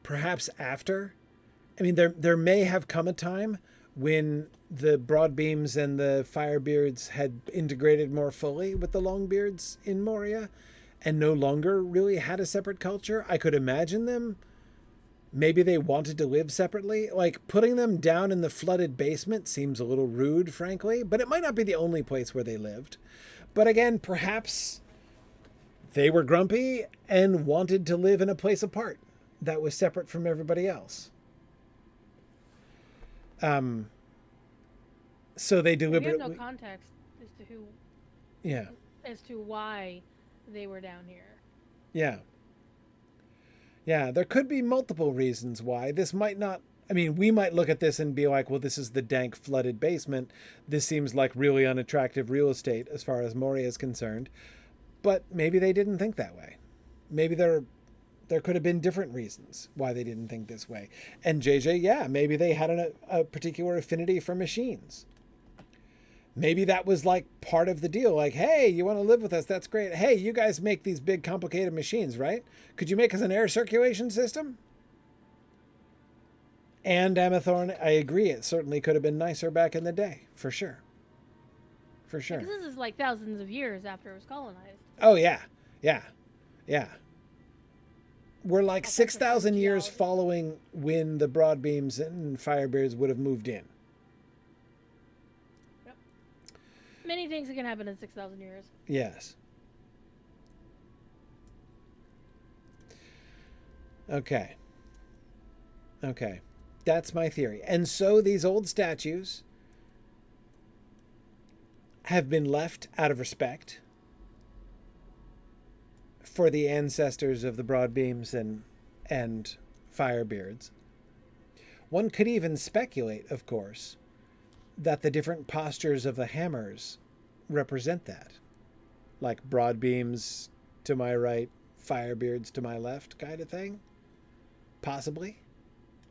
perhaps after. I mean, there may have come a time when the Broadbeams and the Firebeards had integrated more fully with the Longbeards in Moria and no longer really had a separate culture. I could imagine them. Maybe they wanted to live separately. Like, putting them down in the flooded basement seems a little rude, frankly, but it might not be the only place where they lived. But again, perhaps they were grumpy and wanted to live in a place apart that was separate from everybody else. So they deliberately... We have no context as to who... Yeah. As to why they were down here. Yeah. Yeah, there could be multiple reasons why. This might not... I mean, we might look at this and be like, well, this is the dank flooded basement. This seems like really unattractive real estate as far as Moria is concerned. But maybe they didn't think that way. Maybe there could have been different reasons why they didn't think this way. And JJ, yeah, maybe they had a particular affinity for machines. Maybe that was like part of the deal. Like, hey, you want to live with us? That's great. Hey, you guys make these big complicated machines, right? Could you make us an air circulation system? And Amathorn, I agree. It certainly could have been nicer back in the day, for sure. For sure. Because this is like thousands of years after it was colonized. Oh, yeah. Yeah. Yeah. We're like 6,000 years geology. following when the Broadbeams and Firebeards would have moved in. Yep. Many things can happen in 6,000 years. Yes. Okay. Okay. That's my theory. And so these old statues have been left out of respect for the ancestors of the Broadbeams and Firebeards. One could even speculate, of course, that the different postures of the hammers represent that. Like Broadbeams to my right, Firebeards to my left kind of thing. Possibly.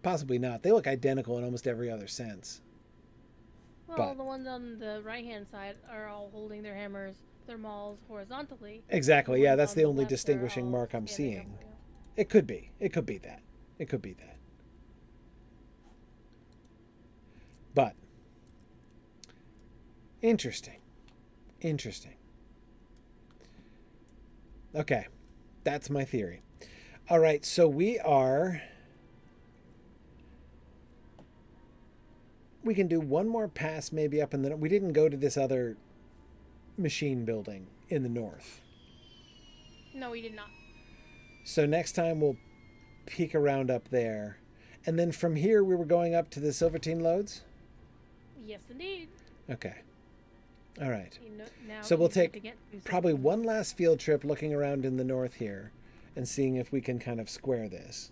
possibly not. They look identical in almost every other sense. Well, But the ones on the right-hand side are all holding their hammers, their mauls horizontally. exactly, The yeah, ones that's on the the only left are distinguishing all mark I'm standing seeing. up, yeah. It could be. It could be that. It could be that. But interesting. Interesting. Okay. That's my theory. All right, so we can do one more pass maybe up in the... We didn't go to this other machine building in the north. No, we did not. So next time we'll peek around up there. And then from here we were going up to the Silvertine Lodes? Yes, indeed. Okay. All right. Now So we'll easy take to get to probably something. one last field trip looking around in the north here and seeing if we can kind of square this.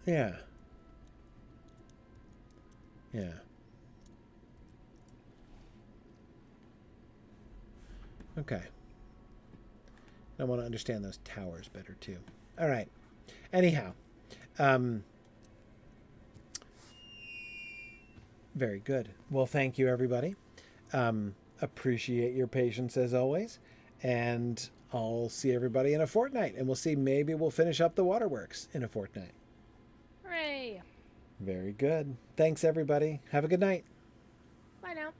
Yeah. Yeah. Okay. I want to understand those towers better too. All right. Anyhow, very good. Well, thank you, everybody. Appreciate your patience as always. And I'll see everybody in a fortnight. And we'll see, maybe we'll finish up the waterworks in a fortnight. Hooray! Very good. Thanks, everybody. Have a good night. Bye now.